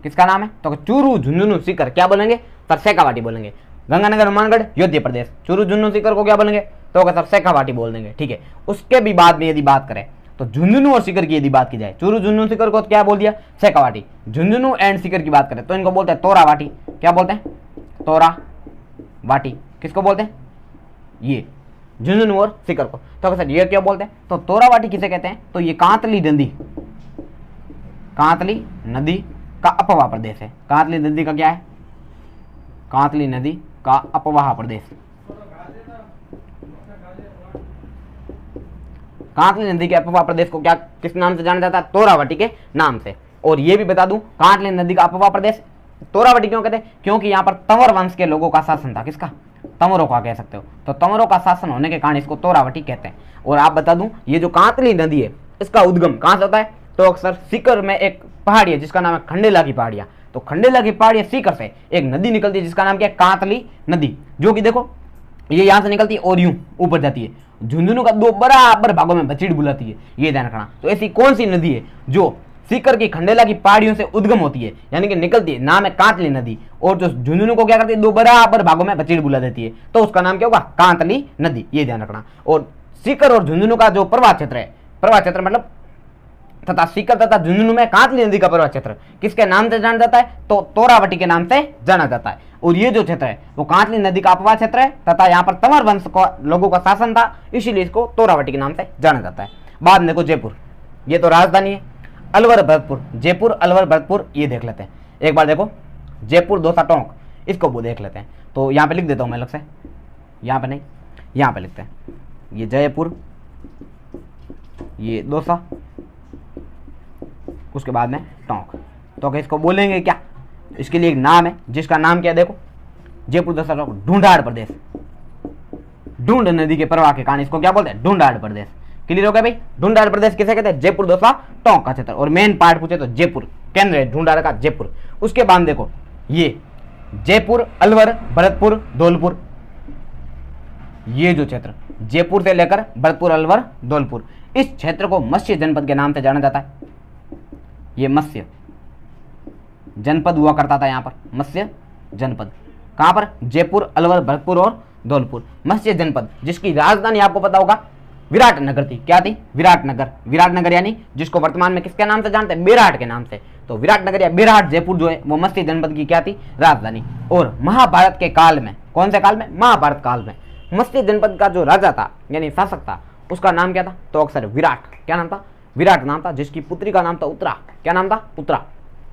किसका नाम है? तो चूरू, झुंझुनू, सीकर क्या बोलेंगे? सर शेखावाटी बोलेंगे। गंगानगर, हनुमानगढ़, योध्य प्रदेश। चूरू, झुंझुनू, सीकर को क्या बोलेंगे? तो सर शेखावाटी बोल देंगे, ठीक है। उसके भी बाद में यदि बात करें तो झुंझुनू और सीकर की यदि बात की जाए, चूरू, झुंझुनू, सीकर को क्या बोल दिया? शेखावाटी। झुंझुनू एंड सीकर की बात करें तो इनको बोलते हैं तोरावाटी। क्या बोलते हैं? तोरावाटी। किसको बोलते हैं? ये झुंझुनू और सीकर को। तो सर ये क्या बोलते हैं? तो तोरावाटी किसे कहते हैं? तो ये कांतली नदी का अपवाह प्रदेश है। कांतली नदी का क्या है? कांतली नदी का अपवाह प्रदेश। कांतली नदी के अपवाह प्रदेश को क्या किस नाम से जाना जाता है? तोरावाटी के नाम से। और ये भी बता दूं, कांतली नदी का अपवाह प्रदेश तोरावाटी क्यों कहते हैं? क्योंकि यहाँ पर तंवर वंश के लोगों का शासन था। किसका? तंवरों का कह सकते हो। तो तंवरों का शासन होने के कारण इसको तोरावाटी कहते हैं। और आप बता दूं, ये जो कांतली नदी है इसका उद्गम कहां से होता है? तो अक्सर सीकर में एक पहाड़ी है जिसका नाम है खंडेला की पहाड़ियां। तो खंडेला की पहाड़ी सीकर से एक नदी निकलती है जिसका नाम क्या है, कांतली नदी, जो कि देखो ये यहां से निकलती है और यूं ऊपर जाती है, झुंझुनू का दो बराबर भागों में बचीड़ बुलाती है, ये ध्यान रखना। तो ऐसी कौन सी नदी है जो सीकर की खंडेला की पहाड़ियों से उद्गम होती है, यानी कि निकलती है, नाम है कांतली नदी, और जो झुंझुनू को क्या करती है, दो बराबर भागों में बचीड़ बुला देती है, तो उसका नाम क्या होगा, कांतली नदी, ये ध्यान रखना। और सीकर और झुंझुनू का जो प्रवाह क्षेत्र है, प्रवाह क्षेत्र मतलब तथा सीकर तथा झुंझुनू में कांतली नदी का प्रवाह क्षेत्र किसके नाम से जाना जाता है, तो तोरावटी के नाम से जाना जाता है। और ये जो क्षेत्र है वो कांतली नदी का अपवाह क्षेत्र है तथा यहाँ पर तंवर वंश को लोगों का शासन था, इसीलिए इसको तोरावटी के नाम से जाना जाता है। बाद में देखो जयपुर, ये तो राजधानी है। अलवर भरतपुर, जयपुर अलवर भरतपुर, ये देख लेते हैं एक बार। देखो जयपुर दौसा टोंक, इसको वो देख लेते हैं। तो यहाँ पे लिख देता हूँ मैं अलग से, यहाँ पे नहीं, यहाँ पे लिखते हैं, ये जयपुर, ये दौसा, उसके बाद में टोंक। तो इसको बोलेंगे क्या, इसके लिए एक नाम है जिसका नाम क्या है, देखो जयपुर दौसा टोंक, ढूंढाड़ प्रदेश। ढूंढ नदी के प्रवाह के कारण इसको क्या बोलते हैं, ढूंढाड़ प्रदेश। क्लियर हो गया भाई, ढूंढाड़ प्रदेश किसे कहते हैं, जयपुर दौसा टोंक का क्षेत्र। और मेन पार्ट पूछे तो जयपुर केंद्र है ढूंढाड़ का, जयपुर। उसके बाद देखो ये जयपुर अलवर भरतपुर धौलपुर, ये जो क्षेत्र जयपुर से लेकर भरतपुर अलवर धौलपुर, इस क्षेत्र को मत्स्य जनपद के नाम से जाना जाता है। ये मत्स्य जनपद हुआ करता था, यहाँ पर मत्स्य जनपद, कहां पर, जयपुर अलवर भरतपुर और धौलपुर, मत्स्य जनपद, जिसकी राजधानी आपको पता होगा विराटनगर थी। क्या थी, विराटनगर। विराटनगर यानी जिसको वर्तमान में किसके नाम से जानते हैं, बेराट के नाम से। तो विराटनगर या बेराट जयपुर जो है वो मत्स्य जनपद की क्या थी, राजधानी। और महाभारत के काल में, कौन से काल में, महाभारत काल में, मत्स्य जनपद का जो राजा था यानी शासक था, उसका नाम क्या था, तो अक्सर विराट। क्या नाम था, विराट नाम था, जिसकी पुत्री का नाम था उत्तरा। क्या नाम था, उत्तरा।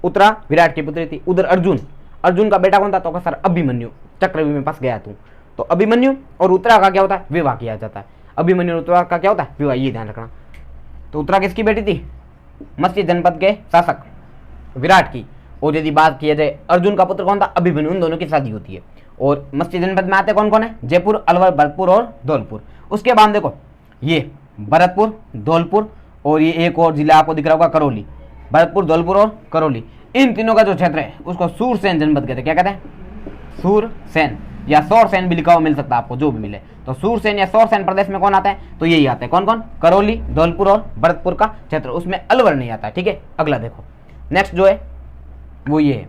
उत्तरा विराट की पुत्री थी। उधर अर्जुन, अर्जुन का बेटा कौन था, तो अक्सर अभिमन्यु। चक्रव्यूह में फंस गया तू, तो अभिमन्यु और उत्तरा का क्या होता है, विवाह किया जाता है। अभिमन्यु और उत्तरा का क्या होता है, विवाह, ये ध्यान रखना। तो उत्तरा किसकी बेटी थी, मत्स्य जनपद के शासक विराट की। और यदि बात किया जाए अर्जुन का पुत्र कौन था, अभिमन्यु, उन दोनों की शादी होती है। और मत्स्य जनपद में आते कौन कौन है, जयपुर अलवर भरतपुर और धौलपुर। उसके बाद देखो ये भरतपुर धौलपुर, और ये एक और जिला आपको दिख रहा होगा करौली, भरतपुर धौलपुर और करौली, इन तीनों का जो क्षेत्र है उसको सूरसेन जनपद कहते हैं। क्या कहते हैं, सूरसेन या सौरसेन भी लिखा हुआ मिल सकता है आपको, जो भी मिले। तो सूरसेन या सौरसेन प्रदेश में कौन आता है, तो यही आता है, कौन कौन, करौली धौलपुर और भरतपुर का क्षेत्र, उसमें अलवर नहीं आता है। ठीक है, अगला देखो नेक्स्ट जो है वो ये है,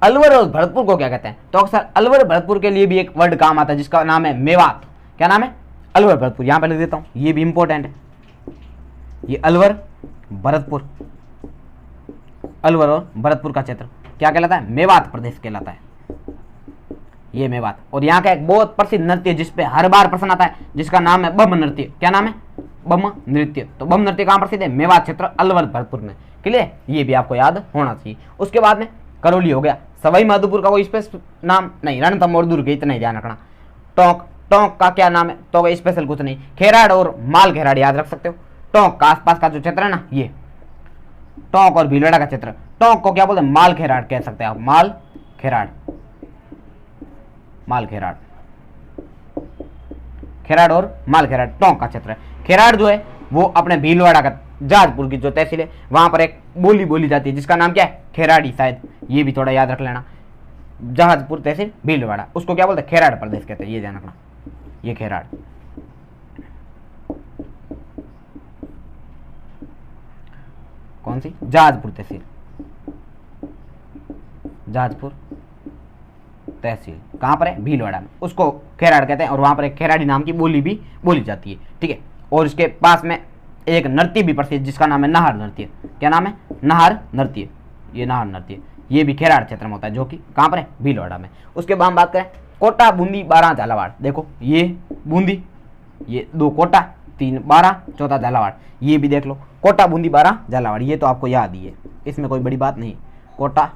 अलवर और भरतपुर को क्या कहते हैं, तो अक्सर अलवर भरतपुर के लिए भी एक वर्ड काम आता है जिसका नाम है मेवात। क्या नाम है, अलवर भरतपुर, यहां पर लिख देता हूं, ये भी इंपॉर्टेंट है। ये अलवर भरतपुर, अलवर और भरतपुर का क्षेत्र क्या कहलाता है, मेवात प्रदेश कहलाता है, ये मेवात। और यहाँ का एक बहुत प्रसिद्ध नृत्य जिसपे हर बार प्रश्न आता है, जिसका नाम है बम नृत्य। क्या नाम है, बम नृत्य। तो बम नृत्य कहाँ प्रसिद्ध है, मेवात क्षेत्र अलवर भरतपुर में। क्लियर, ये भी आपको याद होना चाहिए। उसके बाद में करौली हो गया, सवाई माधोपुर का कोई स्पेशल नाम नहीं, रणथंभौर दुर्ग, इतना ही ध्यान रखना। टोंक, टोंक का क्या नाम है, तो स्पेशल कुछ नहीं। खेराड़ और माल खेराड़ याद रख सकते हो। टोंक का आसपास का जो क्षेत्र है ना, ये टोंक और भीलवाड़ा का क्षेत्र, टोंक को क्या बोलते हैं, माल खेराड़ कह सकते हैं आप, माल खेराड़, माल खेराड़, खेराड़ और माल खेराड़ टोंक का क्षेत्र है। खेराड़ जो है वो अपने भीलवाड़ा का, जहाजपुर की जो तहसील है वहां पर एक बोली बोली जाती है जिसका नाम क्या है, खेराड़ी, शायद ये भी थोड़ा याद रख लेना। जहाजपुर तहसील भीलवाड़ा, उसको क्या बोलते हैं, खेराड़ प्रदेश कहते हैं, ये ध्यान रखना, ये खेराड़। कौन सी, जहाजपुर तहसील, जहाजपुर तहसील कहां पर है, भीलवाड़ा में, उसको खेराड़ कहते हैं। और वहां पर एक खेराड़ी नाम की बोली भी बोली जाती है। ठीक है, और इसके पास में एक नृत्य भी प्रसिद्ध जिसका नाम है नाहर नृत्य। क्या नाम है, नाहर नृत्य, ये नाहर नृत्य, ये भी खेराड़ क्षेत्र में होता है, जो कि कहां पर है, भीलवाड़ा में। उसके बाद हम बात करें कोटा बूंदी बारां झालावाड़, देखो ये बूंदी, ये दो कोटा, तीन बारां, चौथा झालावाड़, ये भी देख लो, कोटा बूंदी बारां झालावाड़, ये तो आपको याद ही है, इसमें कोई बड़ी बात नहीं। कोटा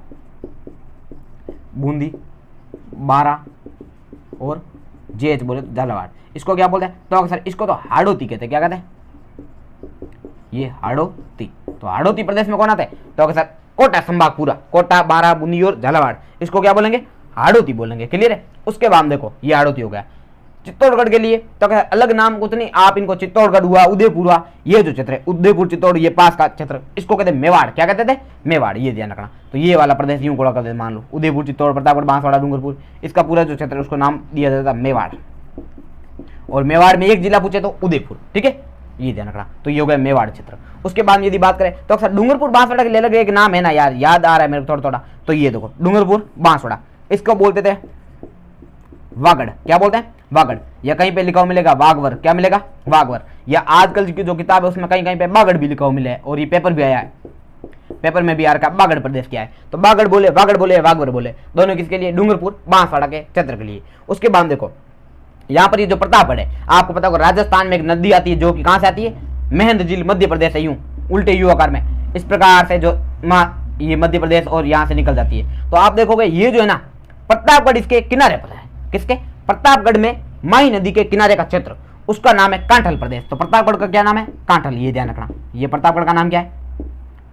बूंदी बारां और जेच बोले तो झालावाड़, इसको क्या बोलते हैं, तो अक्सर इसको तो हाड़ौती कहते हैं। क्या कहते हैं, ये हाड़ौती। तो हाड़ौती प्रदेश में कौन आता है, तो अक्सर कोटा संभाग पूरा, कोटा बारां बूंदी और झालावाड़, इसको क्या बोलेंगे, हाड़ौती बोलेंगे। क्लियर है। उसके बाद देखो ये हाड़ौती हो गया, चित्तौड़गढ़ के लिए तो अलग नाम कुछ नहीं, आप इनको चित्तौड़गढ़ हुआ, उदयपुर हुआ, ये जो क्षेत्र है उदयपुर चित्तौड़ ये पास का क्षेत्र, इसको कहते हैं मेवाड़। क्या कहते थे? मेवाड़। ये ध्यान रखना। तो ये वाला प्रदेश यूं कोड़ा करते मान लो उदयपुर चित्तौड़ प्रतापगढ़ बांसवाड़ा डूंगरपुर, इसका पूरा जो क्षेत्र है उसको नाम दिया जाता है मेवाड़। और मेवाड़ में एक जिला पूछे तो उदयपुर। ठीक है, ये ध्यान रखना। तो ये हो गया मेवाड़ क्षेत्र। उसके बाद यदि बात करें तो अक्सर डूंगरपुर बांसवाड़ा के लिए अलग एक नाम है ना यार, याद आ रहा है मेरे को थोड़ा थोड़ा। तो ये देखो डूंगरपुर बांसवाड़ा, इसको बोलते थे वागड़। क्या बोलते हैं? वागड़। या कहीं पे लिखा हुआ मिलेगा वागवर। क्या मिलेगा? वागवर। या आजकल की जो किताब है उसमें कहीं कहीं पे वागड़ भी लिखा हुआ मिला है, और ये पेपर भी आया है, पेपर में भी आ रखा वागड़ प्रदेश क्या है। तो वागड़ बोले, वागड़ बोले, वागवर बोले, दोनों किसके लिए? डूंगरपुर बांसवाड़ा के क्षेत्र के लिए। उसके बाद देखो यहाँ पर ये जो प्रतापगढ़ है, आपको पता होगा राजस्थान में एक नदी आती है जो कि कहां से आती है? मेहंद झील, मध्य प्रदेश है, यूं उल्टे यू आकार में इस प्रकार से जो ये मध्य प्रदेश और यहां से निकल जाती है। तो आप देखोगे ये जो है ना प्रतापगढ़ इसके किनारे पर है। किसके? प्रतापगढ़ में माही नदी के किनारे का क्षेत्र, उसका नाम है कांठल प्रदेश। तो प्रतापगढ़ का क्या नाम है? कांठल। ये ध्यान रखना, ये प्रतापगढ़ का नाम क्या है?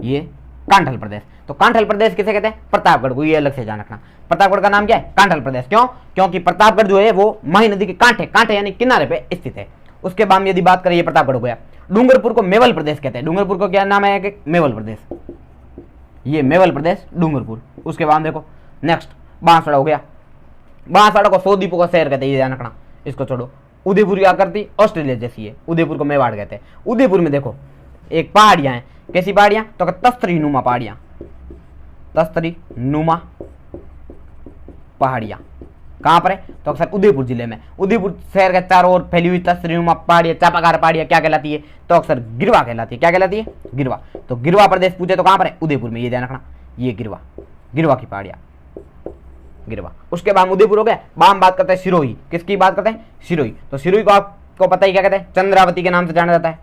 ये कांठल प्रदेश। तो कांठल प्रदेश किसे कहते हैं? प्रतापगढ़ को। ये अलग से ध्यान रखना, प्रतापगढ़ का नाम क्या है? कांठल प्रदेश। क्यों? क्योंकि प्रतापगढ़ जो है वो माही नदी के कांठे, कांठे यानी किनारे पे स्थित है। उसके बाद यदि बात करें, ये प्रतापगढ़ हो गया। डूंगरपुर को मेवल प्रदेश कहते हैं। डूंगरपुर को क्या नाम है? कि मेवल प्रदेश। ये मेवल प्रदेश डूंगरपुर। उसके बाद देखो नेक्स्ट बांसवाड़ा हो गया। बांसवाड़ा को 100 द्वीपों का शहर कहते हैं, ये ध्यान रखना, इसको छोड़ो। उदयपुर की आकृति ऑस्ट्रेलिया जैसी है, उदयपुर को मेवाड़ कहते हैं। उदयपुर में देखो एक पहाड़ियां हैं। कैसी पहाड़ियां? तो तस्तरी नुमा पहाड़ियां, तस्तरी नुमा पहाड़ियां कहां पर है? तो अक्सर उदयपुर जिले में। उदयपुर शहर के चारों ओर फैली हुई तस्तरी नुमा पहाड़ियां, चापाकार पहाड़ियां क्या कहलाती है? तो अक्सर गिरवा कहलाती है। क्या कहलाती है? गिरवा। तो गिरवा प्रदेश पूछे तो कहां पर है? उदयपुर में। ये ध्यान रखना, ये गिरवा, गिरवा की पहाड़ियां, गिरवा। उसके बाद उदयपुर हो गया। बाम बात करते हैं सिरोही। किसकी बात करते हैं? सिरोही। तो सिरोही को आपको पता ही क्या कहते हैं? चंद्रावती के नाम से जाना जाता है,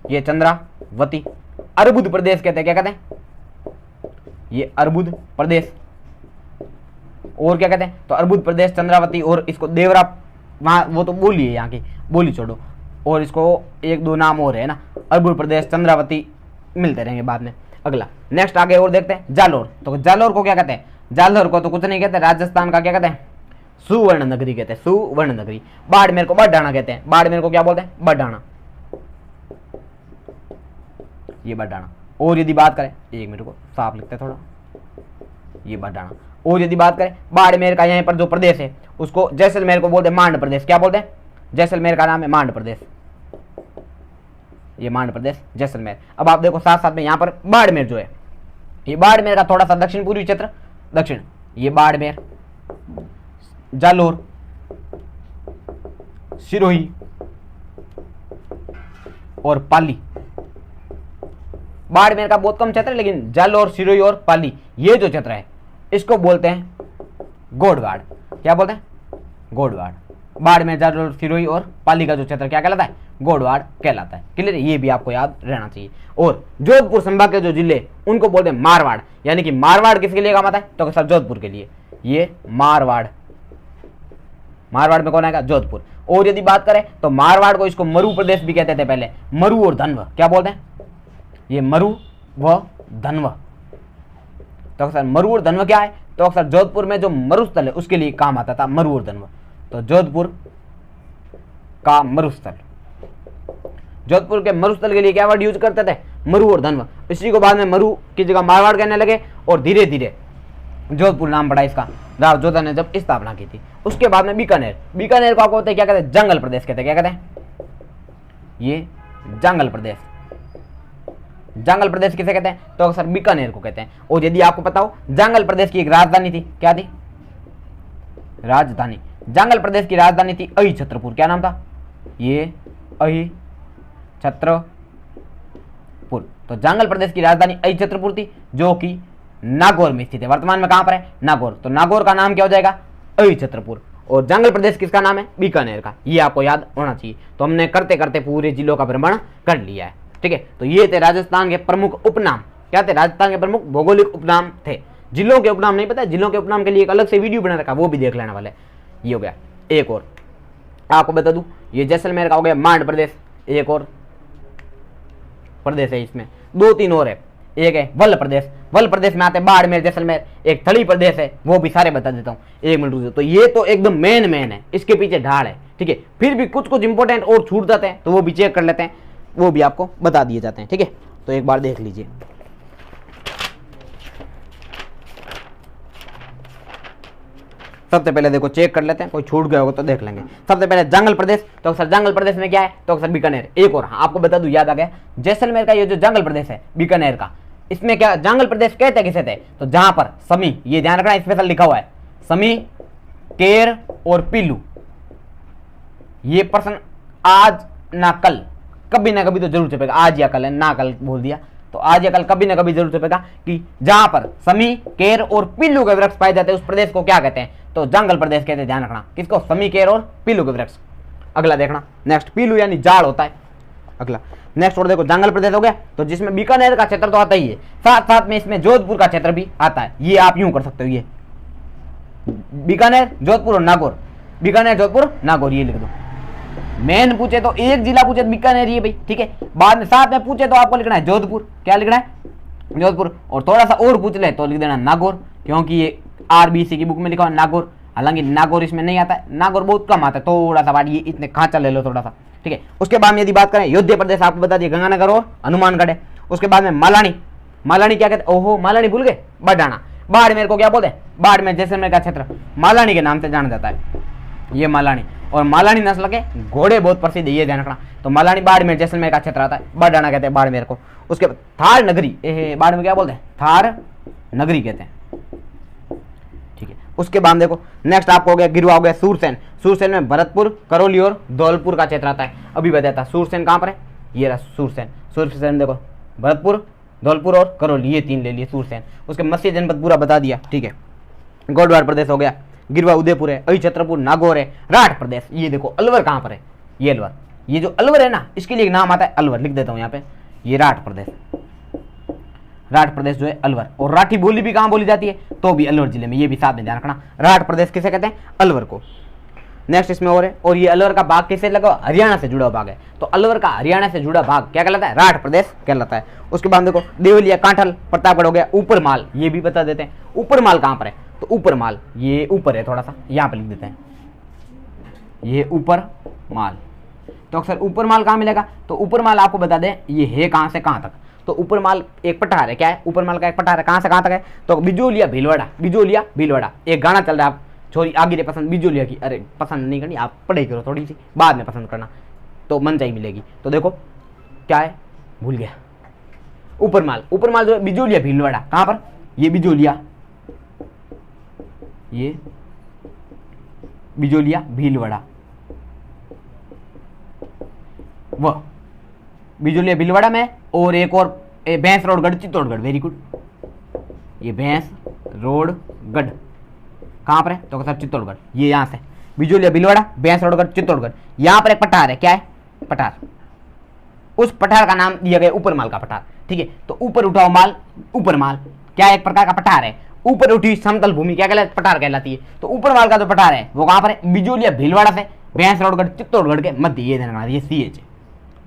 ये चंद्रावती। अर्बुद प्रदेश कहते हैं। क्या कहते हैं? ये अर्बुद प्रदेश। और क्या कहते हैं? तो अर्बुद प्रदेश, चंद्रावती, और इसको देवरा, वहां वो तो बोली है यहाँ की, बोली छोड़ो, और इसको एक दो नाम और है ना, अर्बुद प्रदेश, चंद्रावती, मिलते रहेंगे बाद में। अगला नेक्स्ट आगे और देखते हैं जालोर। तो जालोर को क्या कहते हैं? जालोर को तो कुछ नहीं कहते, राजस्थान का क्या कहते हैं? सुवर्ण नगरी कहते हैं, सुवर्ण नगरी। बाड़मेर को बड़ाना कहते हैं। बाड़मेर को क्या बोलते हैं? बड़ाना, ये बड़ाना। और यदि बात करें, एक मिनट को साफ लिखते हैं थोड़ा, ये बड़ाना। और यदि बात करें बाड़मेर का यहाँ पर जो प्रदेश है उसको जैसलमेर को बोलते हैं मांड प्रदेश। क्या बोलते हैं? जैसलमेर का नाम है मांड प्रदेश, ये मांड प्रदेश जैसलमेर। अब आप देखो साथ साथ में यहाँ पर बाड़मेर जो है, ये बाड़मेर का थोड़ा सा दक्षिण पूर्वी क्षेत्र, दक्षिण, ये बाड़मेर, जालोर, सिरोही और पाली। बाड़मेर का बहुत कम क्षेत्र है, लेकिन जालोर, सिरोही और पाली ये जो क्षेत्र है इसको बोलते हैं गोडवाड़। क्या बोलते हैं? गोडवाड़। बाड़मेर, जालोर, सिरोही और पाली का जो क्षेत्र क्या कहलाता है? गोडवाड़ कहलाता है। क्लियर? ये भी आपको याद रहना चाहिए। और जोधपुर संभाग के जो जिले उनको बोलते हैं मारवाड़। यानी कि मारवाड़ किसके लिए काम आता है? तो सर जोधपुर के लिए, ये मारवाड़। मारवाड़ में कौन आएगा? जोधपुर। और यदि बात करें तो मारवाड़ को इसको मरु प्रदेश भी कहते थे पहले, मरु और धनव। क्या बोलते हैं? ये मरु व धनव। तो अक्सर मरु और धनव क्या है? तो अक्सर जोधपुर में जो मरुस्थल है उसके लिए काम आता था मरु और धनव। तो जोधपुर का मरुस्थल, जोधपुर के मरुस्थल के लिए क्या वर्ड यूज करते थे? मरु और धनव। इसी को बाद में मरु की जगह मारवाड़ कहने लगे और धीरे धीरे जोधपुर नाम पड़ा इसका, राव जोधा ने जब स्थापना की थी। उसके बाद में बीकानेर। बीकानेर को आपको होते क्या कहते हैं? जंगल प्रदेश कहते हैं। क्या कहते हैं? ये जंगल प्रदेश। जंगल प्रदेश किसे कहते हैं? तो अक्सर बीकानेर को कहते हैं। और यदि आपको पता हो जंगल प्रदेश की एक राजधानी थी, क्या थी? राजधानी, जंगल प्रदेश की राजधानी थी अहि छत्रपुर। क्या नाम था? ये अहि छत्रपुर। तो जंगल प्रदेश की राजधानी अहि छत्रपुर थी, जो कि नागौर में स्थित है। वर्तमान में कहां पर है? नागौर। तो नागौर का नाम क्या हो जाएगा? अहि छत्रपुर। और जंगल प्रदेश किसका नाम है? बीकानेर का। ये आपको याद होना चाहिए। तो हमने करते करते पूरे जिलों का भ्रमण कर लिया है। ठीक है, तो ये थे राजस्थान के प्रमुख उपनाम। क्या थे? राजस्थान के प्रमुख भौगोलिक उपनाम थे। जिलों के उपनाम नहीं पता, जिलों के उपनाम के लिए एक अलग से वीडियो बना रखा, वो भी देख लेने वाले। ये हो गया। एक और आपको बता दूं, ये जैसलमेर का हो गया मांड प्रदेश। एक और प्रदेश है, इसमें दो तीन और है। एक है वल प्रदेश। वल प्रदेश में आते बाड़मेर, जैसलमेर। एक थली प्रदेश है, वो भी सारे बता देता हूँ, एक मिनट रुको। तो ये तो एकदम मेन है, इसके पीछे ढाल है। ठीक है। फिर भी कुछ कुछ इंपॉर्टेंट और छूट जाते हैं तो वो भी चेक कर लेते हैं, वो भी आपको बता दिए जाते हैं, ठीक है। तो एक बार देख लीजिए। सबसे पहले देखो चेक कर लेते हैं, कोई छूट गया होगा तो देख लेंगे। सबसे पहले जंगल प्रदेश, तो अक्सर जंगल प्रदेश में क्या है, तो अक्सर बीकानेर। एक और हाँ, आपको बता दूं, याद आ गया, जैसलमेर का ये जो जंगल प्रदेश है बीकानेर का, इसमें क्या जंगल प्रदेश कहते किसे थे, तो जहां पर समी, ये ध्यान रखना स्पेशल लिखा हुआ है, समी, केर और पीलू, ये प्रश्न आज ना कल, कभी ना कभी तो जरूर छपेगा। आज या कल है, ना कल बोल दिया तो आज या कल कभी ना कभी जरूर छपेगा कि जहां पर समी, केर और पीलू के वृक्ष पाए जाते हैं उस प्रदेश को क्या कहते हैं, तो जंगल प्रदेश कहते हैं। ध्यान रखना किसको, समी, केर और पीलू के वृक्ष। अगला देखना नेक्स्ट, पीलू यानी जाड़ होता है। अगला नेक्स्ट और देखो, जंगल प्रदेश हो गया तो जिसमें बीकानेर का क्षेत्र तो आता ही है, साथ साथ में इसमें जोधपुर का क्षेत्र भी आता है। ये आप यूं कर सकते हो, ये बीकानेर, जोधपुर और नागौर, बीकानेर, जोधपुर, नागौर, ये लिख दो। मेन पूछे तो एक जिला पूछे तो बीकानेर ही है भाई, ठीक है। बाद में साथ में पूछे तो आपको लिखना है जोधपुर, क्या लिखना है, जोधपुर। और थोड़ा सा और पूछ ले तो लिख देना नागौर, क्योंकि ये आरबीसी की बुक में लिखा हुआ नागौर, हालांकि नागौर इसमें नहीं आता है, नागौर बहुत कम आता है, थोड़ा सा ये इतने खांचा ले लो थोड़ा सा, ठीक है। उसके बाद में यदि बात करें योध्या प्रदेश, आपको बता दिए गंगानगर और हनुमानगढ़ है। उसके बाद में मालानी, मालानी क्या कहते हैं, ओहो मालानी भूल गए, बढ़ाना। बाड़मेर को क्या बोलते हैं, बाड़मेर जैसलमेर का क्षेत्र मालानी के नाम से जाना जाता है, ये मालानी। और मालानी नस्ल के घोड़े बहुत प्रसिद्ध है, ये ध्यान रखना। तो मालानी बाड़मेर जैसलमेर का क्षेत्र आता है, बढ़ाना कहते हैं बाड़मेर को। उसके बाद थार नगरी, बाड़मेर क्या बोलते हैं, थार नगरी कहते हैं, ठीक है। उसके बाद देखो नेक्स्ट आपको हो गया गिरवा, हो गया सूरसेन। सूरसेन में भरतपुर, करौली और धौलपुर का क्षेत्र आता है। अभी बताता सूरसेन कहाँ पर है, ये रहा सूरसेन। सूरसेन देखो भरतपुर, धौलपुर और करौली, ये तीन ले लिए सूरसेन। उसके मत्स्य जनपद पूरा बता दिया, ठीक है। गौडवाड़ प्रदेश हो गया, गिरवा उदयपुर है, अहिछत्रपुर नागौर है। राठ प्रदेश, ये देखो अलवर कहाँ पर है, ये अलवर, ये जो अलवर है ना इसके लिए एक नाम आता है अलवर, लिख देता हूँ यहाँ पे, ये राठ प्रदेश, राठ प्रदेश जो है अलवर। और राठी बोली भी कहाँ बोली जाती है, तो भी अलवर जिले में, ये भी साथ में ध्यान रखना। राठ प्रदेश किसे कहते हैं, अलवर को। नेक्स्ट इसमें और है, और ये अलवर का भाग किससे लगा, हरियाणा से जुड़ा भाग है, तो अलवर का हरियाणा से जुड़ा भाग क्या कहलाता है, राठ प्रदेश कहलाता है। उसके बाद देखो देवलिया, कांठल, प्रतापगढ़ हो गया, ऊपर माल, ये भी बता देते हैं। ऊपर माल कहाँ पर है, तो ऊपर माल ये ऊपर है, थोड़ा सा यहाँ पे लिख देते हैं, ये ऊपर माल। तो अक्सर ऊपर माल कहाँ मिलेगा, तो ऊपर माल आपको बता दें ये है कहाँ से कहाँ तक, तो ऊपर माल एक पठार है, क्या है, ऊपर माल का एक पठार है, कहाँ से कहाँ तक है, तो बिजोलिया भीलवाड़ा, बिजोलिया भीलवाड़ा। एक गाना चल रहा है, आप छोरी आगे रे पसंद बिजोलिया की, अरे पसंद नहीं करनी, आप पढ़ाई करो थोड़ी सी, बाद में पसंद करना तो मनचाही मिलेगी। तो देखो क्या है, भूल गया, ऊपर माल, ऊपर माल जो है बिजोलिया भीलवाड़ा, कहाँ पर, ये बिजोलिया, ये बिजोलिया भीलवाड़ा, वह बिजोलिया भीलवाड़ा में। और एक और भैंस रोडगढ़ चित्तौड़गढ़, वेरी गुड, ये भैंस रोडगढ़ कहां पर है, तो सर चित्तौड़गढ़, ये यहां से बिजोलिया भीलवाड़ा, भैंस रोडगढ़, चित्तौड़गढ़। यहां पर एक पठार है, क्या है, पठार, उस पठार का नाम दिया गया ऊपर माल का पठार, ठीक है। तो ऊपर उठाओ माल, ऊपर माल क्या है, एक प्रकार का पठार है, ऊपर उठी समतल भूमि क्या कहलाती, पठार कहलाती है। तो ऊपर माल का जो पठार है वो कहां पर है, बिजोलिया भीलवाड़ा से भैंस रोडगढ़ चित्तौड़गढ़ के मध्य, ये ध्यान रखना, ये सीएच है,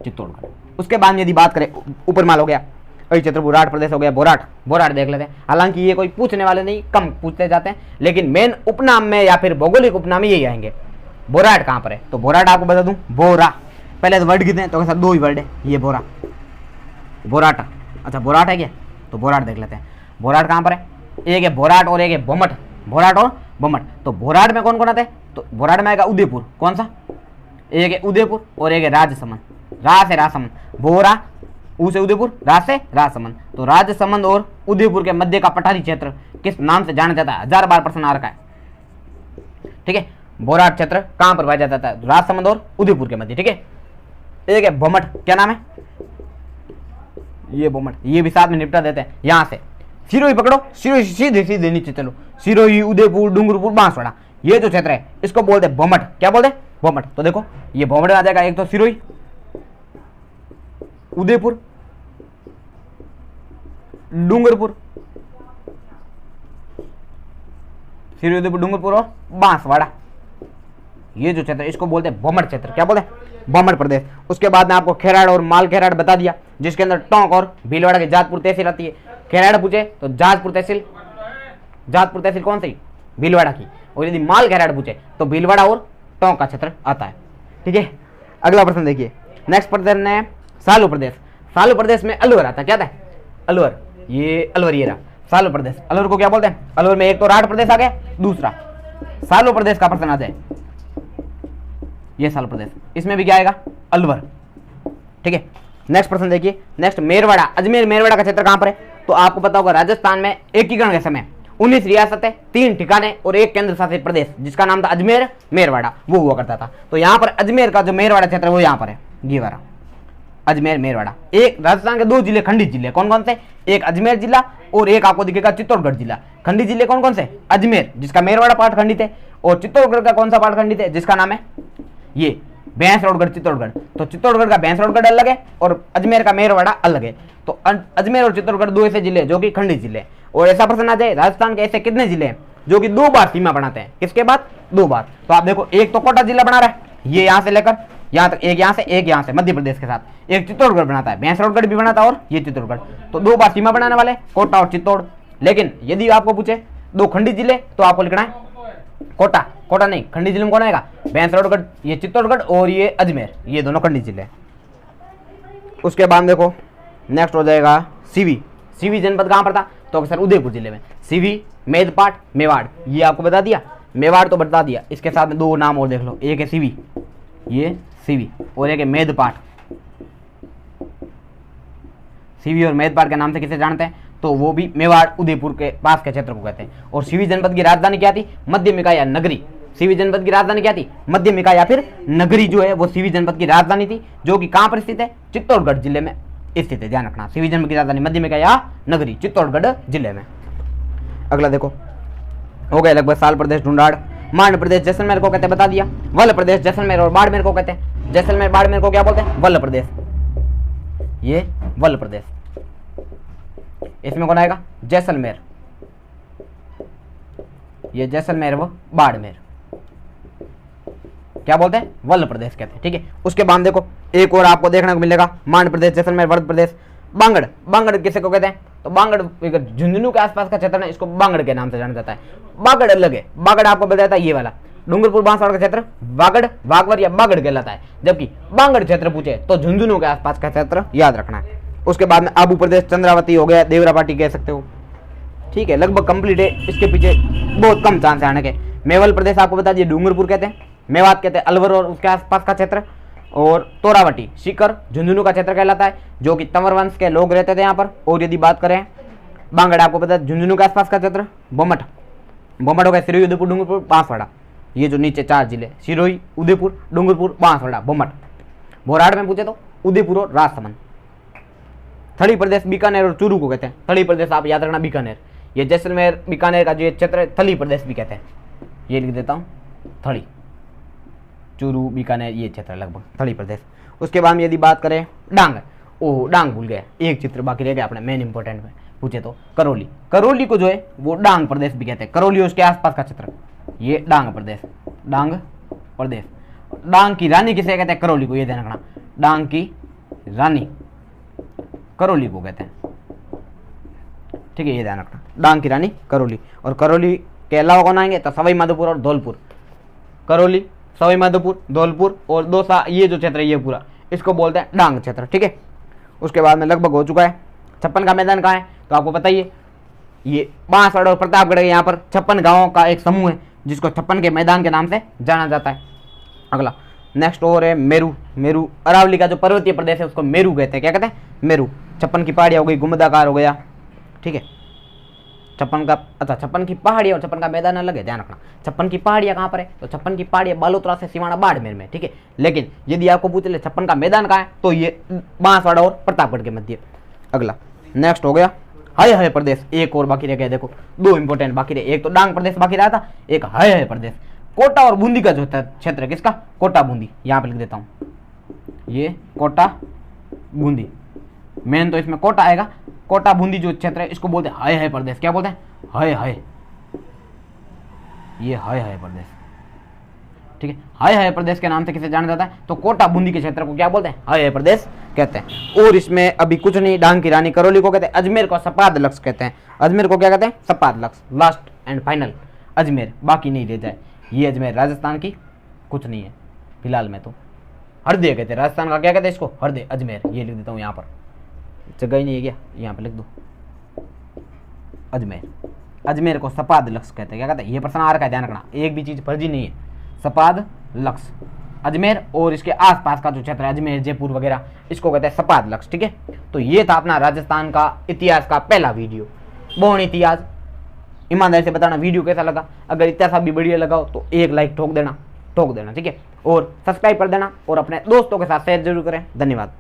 चित्तौड़गढ़। उसके बाद यदि बात करें, ऊपर माल हो गया, अहिछत्रपुर, राठ प्रदेश हो गया, बोराट, बोराट देख लेते हैं। हालांकि ये कोई पूछने वाले नहीं, कम पूछते जाते हैं, लेकिन मेन उपनाम में या फिर भौगोलिक उपनाम में यही आएंगे। बोराट कहां पर है, तो बोराट आपको बता दूं, बोरा, पहले तो वर्ड कितने हैं, तो दो ही वर्ड है, ये बोरा, बोराट, अच्छा बोराट है क्या, तो बोराट देख लेते हैं। बोराट कहां पर है, एक है बोराट और एक है बोमट, बोराट और बोमट। तो बोराट में कौन कौन आते हैं, तो बोराट में आएगा उदयपुर, कौन सा, एक है उदयपुर और एक है राजसमंद, रा से राजसमंद, बोरा, ऊ से उदयपुर, रा से राजसमंद। तो राजसमंद और उदयपुर के मध्य का पठारी क्षेत्र किस नाम से जाना जाता है, 1000 बार प्रश्न आ रखा है, ठीक है। बोराट क्षेत्र कहां पर पाया जाता है, राजसमंद और उदयपुर के मध्य, ठीक है। एक है बोमट, क्या नाम है, ये बोमट, ये भी साथ में निपटा देते हैं। यहां से सिरोही पकड़ो, सिरोही सीधे सीधे नीचे चलो, सिरोही, उदयपुर, डूंगरपुर, बांसवाड़ा, ये जो क्षेत्र है इसको बोलते हैं बोमट, क्या बोलते हैं, बोमट। तो देखो ये बोमट आ जाएगा, एक तो सिरोही, उदयपुर, डूंगरपुर, सिरोही, उदयपुर, डूंगरपुर और बांसवाड़ा, ये जो क्षेत्र इसको बोलते हैं बोमट क्षेत्र, क्या बोलते हैं, बोमट प्रदेश। उसके बाद में आपको खेराड़ और माल खेराड़ बता दिया, जिसके अंदर टोंक और भीलवाड़ा की जाजपुर तहसील आती है। खेराड़ पूछे तो जाजपुर तहसील, जाजपुर तहसील कौन सी, भीलवाड़ा की। और यदि माल खेराड़ पूछे तो भीलवाड़ा और टोंक का क्षेत्र आता है। ठीक है। अगला प्रश्न देखिए, नेक्स्ट प्रश्न है सालू प्रदेश। सालू प्रदेश में अलवर आता है, क्या था अलवर, ये अलवर ये रहा सालू प्रदेश। अलवर को क्या बोलते हैं, अलवर में एक तो राढ़ प्रदेश आ गया, दूसरा सालू प्रदेश का प्रश्न आ जाए, ये सालू प्रदेश, इसमें भी क्या आएगा अलवर, ठीक है। नेक्स्ट प्रश्न देखिए, नेक्स्ट मेरवाड़ा, अजमेर मेरवाड़ा का क्षेत्र कहां पर है, तो आपको पता होगा राजस्थान में एकीकरण के समय 19 रियासतें, 3 ठिकाने और 1 केंद्र शासित प्रदेश जिसका नाम था अजमेर मेरवाड़ा, वो हुआ करता था। तो यहाँ पर अजमेर का जो मेरवाड़ा क्षेत्र है वो यहाँ पर है, ये वाला अजमेर मेरवाड़ा। एक राजस्थान के 2 जिले खंडित जिले कौन कौन से, एक अजमेर जिला और एक आपको दिखेगा चित्तौड़गढ़ जिला। खंडित जिले कौन कौन से, अजमेर जिसका मेरवाड़ा पार्ट खंडित है, और चित्तौड़गढ़ का कौन सा पार्ट खंडित है जिसका नाम है ये भैंसरोडगढ़ चित्तौड़गढ़। तो चित्तौड़गढ़ का भैंसरोडगढ़ अलग है और अजमेर का मेरवाड़ा अलग है। तो अजमेर और चित्तौड़गढ़ 2 ऐसे जिले जो कि खंडित जिले। और ऐसा प्रश्न आ जाए राजस्थान के ऐसे कितने जिले हैं जो कि 2 बार सीमा बनाते हैं, किसके बाद 2 बार, तो आप देखो एक तो कोटा जिला बना रहा है, ये यहाँ से लेकर यहाँ तक, एक यहाँ से एक यहाँ से मध्य प्रदेश के साथ, एक चित्तौड़गढ़ बनाता है, भैंसरोडगढ़ भी बनाता है और ये चित्तौड़गढ़, तो 2 बार सीमा बनाने वाले कोटा और चित्तौड़। लेकिन यदि आपको पूछे 2 खंडित जिले तो आपको लिखना है कोटा, कोटा नहीं, खंडित जिले में कौन आएगा, भैंसरोडगढ़, ये चित्तौड़गढ़ और ये अजमेर, ये दोनों खंडित जिले। उसके बाद देखो नेक्स्ट हो जाएगा सीवी। सीवी जनपद कहां पर था, तो सर उदयपुर जिले में। सीवी, मेदपाट, मेवाड़, ये आपको बता दिया, मेवाड़ तो बता दिया, इसके साथ में 2 नाम और देख लो, एक है सीवी, ये सीवी, और एक है मेदपाट। सीवी और मेदपाट के नाम से किसे जानते हैं, तो वो भी मेवाड़ उदयपुर के पास के क्षेत्र को कहते हैं। और सीवी जनपद की राजधानी क्या थी, मध्यमिका या नगरी। सीवी जनपद की राजधानी क्या थी, मध्यमिका या फिर नगरी जो है वो सीवी जनपद की राजधानी थी, जो कि कहां पर स्थित है, चित्तौड़गढ़ जिले में स्थित है, ध्यान रखना। सीवी जनपद की राजधानी मध्यमिका या नगरी, चित्तौड़गढ़ जिले में। अगला देखो हो गया लगभग साल प्रदेश ढूंढाड़। मांड प्रदेश जैसलमेर को कहते हैं, बता दिया। वल प्रदेश जैसलमेर और बाड़मेर को कहते हैं, जैसलमेर बाड़मेर को क्या बोलते हैं, वल प्रदेश, ये वल प्रदेश। इसमें कौन आएगा, जैसलमेर, ये जैसलमेर वो बाड़मेर, क्या बोलते हैं, वल प्रदेश कहते हैं, ठीक है। उसके बाद देखो एक और आपको देखने को मिलेगा, मांड प्रदेश, जैसलमेर, वल प्रदेश। बांगड़, बांगड़ किसे को कहते हैं, तो बांगड़ झुंझुनू के आसपास का क्षेत्र है, इसको बांगड़ के नाम से जाना जाता है। बागड़ अलग है, बागड़ आपको बताया था ये वाला डूंगरपुर बांसवाड़ा का क्षेत्र बागड़, बागवर या बागड़ कहलाता है, जबकि बांगड़ क्षेत्र पूछे तो झुंझुनू के आसपास का क्षेत्र याद रखना है। उसके बाद में आबू प्रदेश, चंद्रावती हो गया, देवरापाटी कह सकते हो, ठीक है, लगभग कंप्लीट है, इसके पीछे बहुत कम चांस है आने के। मेवल प्रदेश आपको बता दिए, डूंगरपुर कहते हैं, मेवात कहते हैं अलवर और उसके आसपास का क्षेत्र, और तोरावटी सीकर झुंझुनू का क्षेत्र कहलाता है, जो कि तंवर वंश के लोग रहते थे यहाँ पर। और यदि बात करें बांगड़, आपको पता है झुंझुनू के आसपास का क्षेत्र, बोमट, बोमट हो गया, सिरोही, उदयपुर, डूंगरपुर, बांसवाड़ा, ये जो नीचे 4 जिले, सिरोही, उदयपुर, डूंगरपुर, बांसवाड़ा, बोमट। भोराड़ में पूछे तो उदयपुर और राजसमंद। थली प्रदेश बीकानेर और चूरू को कहते हैं, थली प्रदेश आप याद रखना बीकानेर, ये जैसलमेर बीकानेर का जो क्षेत्र है थली प्रदेश भी कहते हैं, ये लिख देता हूँ, थली, चूरू, बीकानेर, ये क्षेत्र लगभग थली प्रदेश। उसके बाद में यदि बात करें डांग, ओह डांग भूल गए, एक चित्र बाकी रह गया अपने मेन इंपॉर्टेंट में पूछे तो करौली, करौली को जो है वो डांग प्रदेश भी कहते हैं, करौली उसके आसपास का क्षेत्र, ये डांग प्रदेश, डांग प्रदेश। डांग की रानी किसे कहते हैं, करौली को, ये ध्यान रखना, डांग की रानी करौली को कहते हैं, ठीक है, ये ध्यान रखना, डांग की रानी करौली। और करौली के अलावा कौन आएंगे, तो सवाई माधोपुर और धौलपुर, करौली, सवाई माधोपुर, धौलपुर और दौसा, ये जो क्षेत्र है ये पूरा, इसको बोलते हैं डांग क्षेत्र, ठीक है। उसके बाद में लगभग हो चुका है। 56 का मैदान कहाँ है, तो आपको पता ही है, ये बांसवाड़ा और प्रतापगढ़ है, यहाँ पर 56 गांवों का एक समूह है जिसको 56 के मैदान के नाम से जाना जाता है। अगला नेक्स्ट और है मेरू। मेरू अरावली का जो पर्वतीय प्रदेश है उसको मेरू कहते हैं, क्या कहते हैं, मेरू। 56 की पहाड़ियाँ हो गई, गुम्बदाकार हो गया, ठीक है। 56 का, अच्छा 56 की पहाड़ियाँ और 56 का मैदान अलग है, ध्यान रखना। 56 की पहाड़ियाँ कहाँ पर है, तो 56 की पहाड़ियाँ बालोतरा से सिवाना बाड़मेर में, ठीक है। लेकिन यदि आपको पूछ ले 56 का मैदान कहाँ है, तो ये बांसवाड़ा और प्रतापगढ़ के मध्य। अगला नेक्स्ट हो गया हाय हाय प्रदेश, एक और बाकी रह गया, देखो 2 इंपॉर्टेंट बाकी रहे, एक तो डांग प्रदेश बाकी रहा था, एक हाय हाय प्रदेश। कोटा और बूंदी का जो क्षेत्र है, किसका, कोटा बूंदी, यहाँ पे लिख देता हूँ, ये कोटा बूंदी, मेन तो इसमें कोटा आएगा। कोटा बूंदी जो क्षेत्र है इसको बोलते हैं हाय हाय प्रदेश, क्या बोलते हैं, हाय हाय, ये हाय हाय प्रदेश, ठीक है। हाय हाय प्रदेश के नाम से किसे जाना जाता है, तो कोटा बूंदी के क्षेत्र को क्या बोलते हैं, हाय हाय प्रदेश कहते हैं। और इसमें अभी कुछ नहीं, डांग की रानी करौली को कहते हैं, अजमेर को सपाद लक्स कहते हैं, अजमेर को क्या कहते हैं, Sapadalaksha, last and final Ajmer, बाकी नहीं रह जाए। ये अजमेर राजस्थान की कुछ नहीं है फिलहाल में, तो हृदय कहते हैं, राजस्थान का क्या कहते हैं इसको, हृदय, अजमेर, ये लिख देता हूँ यहाँ पर, जगह ही नहीं है क्या, यहाँ पर लिख दो अजमेर। अजमेर को सपाद लक्ष कहते हैं, क्या कहते हैं, ये प्रश्न आ रखा है, ध्यान रखना, एक भी चीज फर्जी नहीं है, सपाद लक्ष, अजमेर और इसके आसपास का जो क्षेत्र है अजमेर जयपुर वगैरह, इसको कहते हैं सपाद लक्ष, ठीक है। तो ये था अपना राजस्थान का इतिहास का पहला वीडियो, बोर्न इतिहास। ईमानदारी से बताना वीडियो कैसा लगा, अगर इतिहास भी बढ़िया लगा हो तो एक लाइक ठोक देना, ठीक है, और सब्सक्राइब कर देना और अपने दोस्तों के साथ शेयर जरूर करें। धन्यवाद।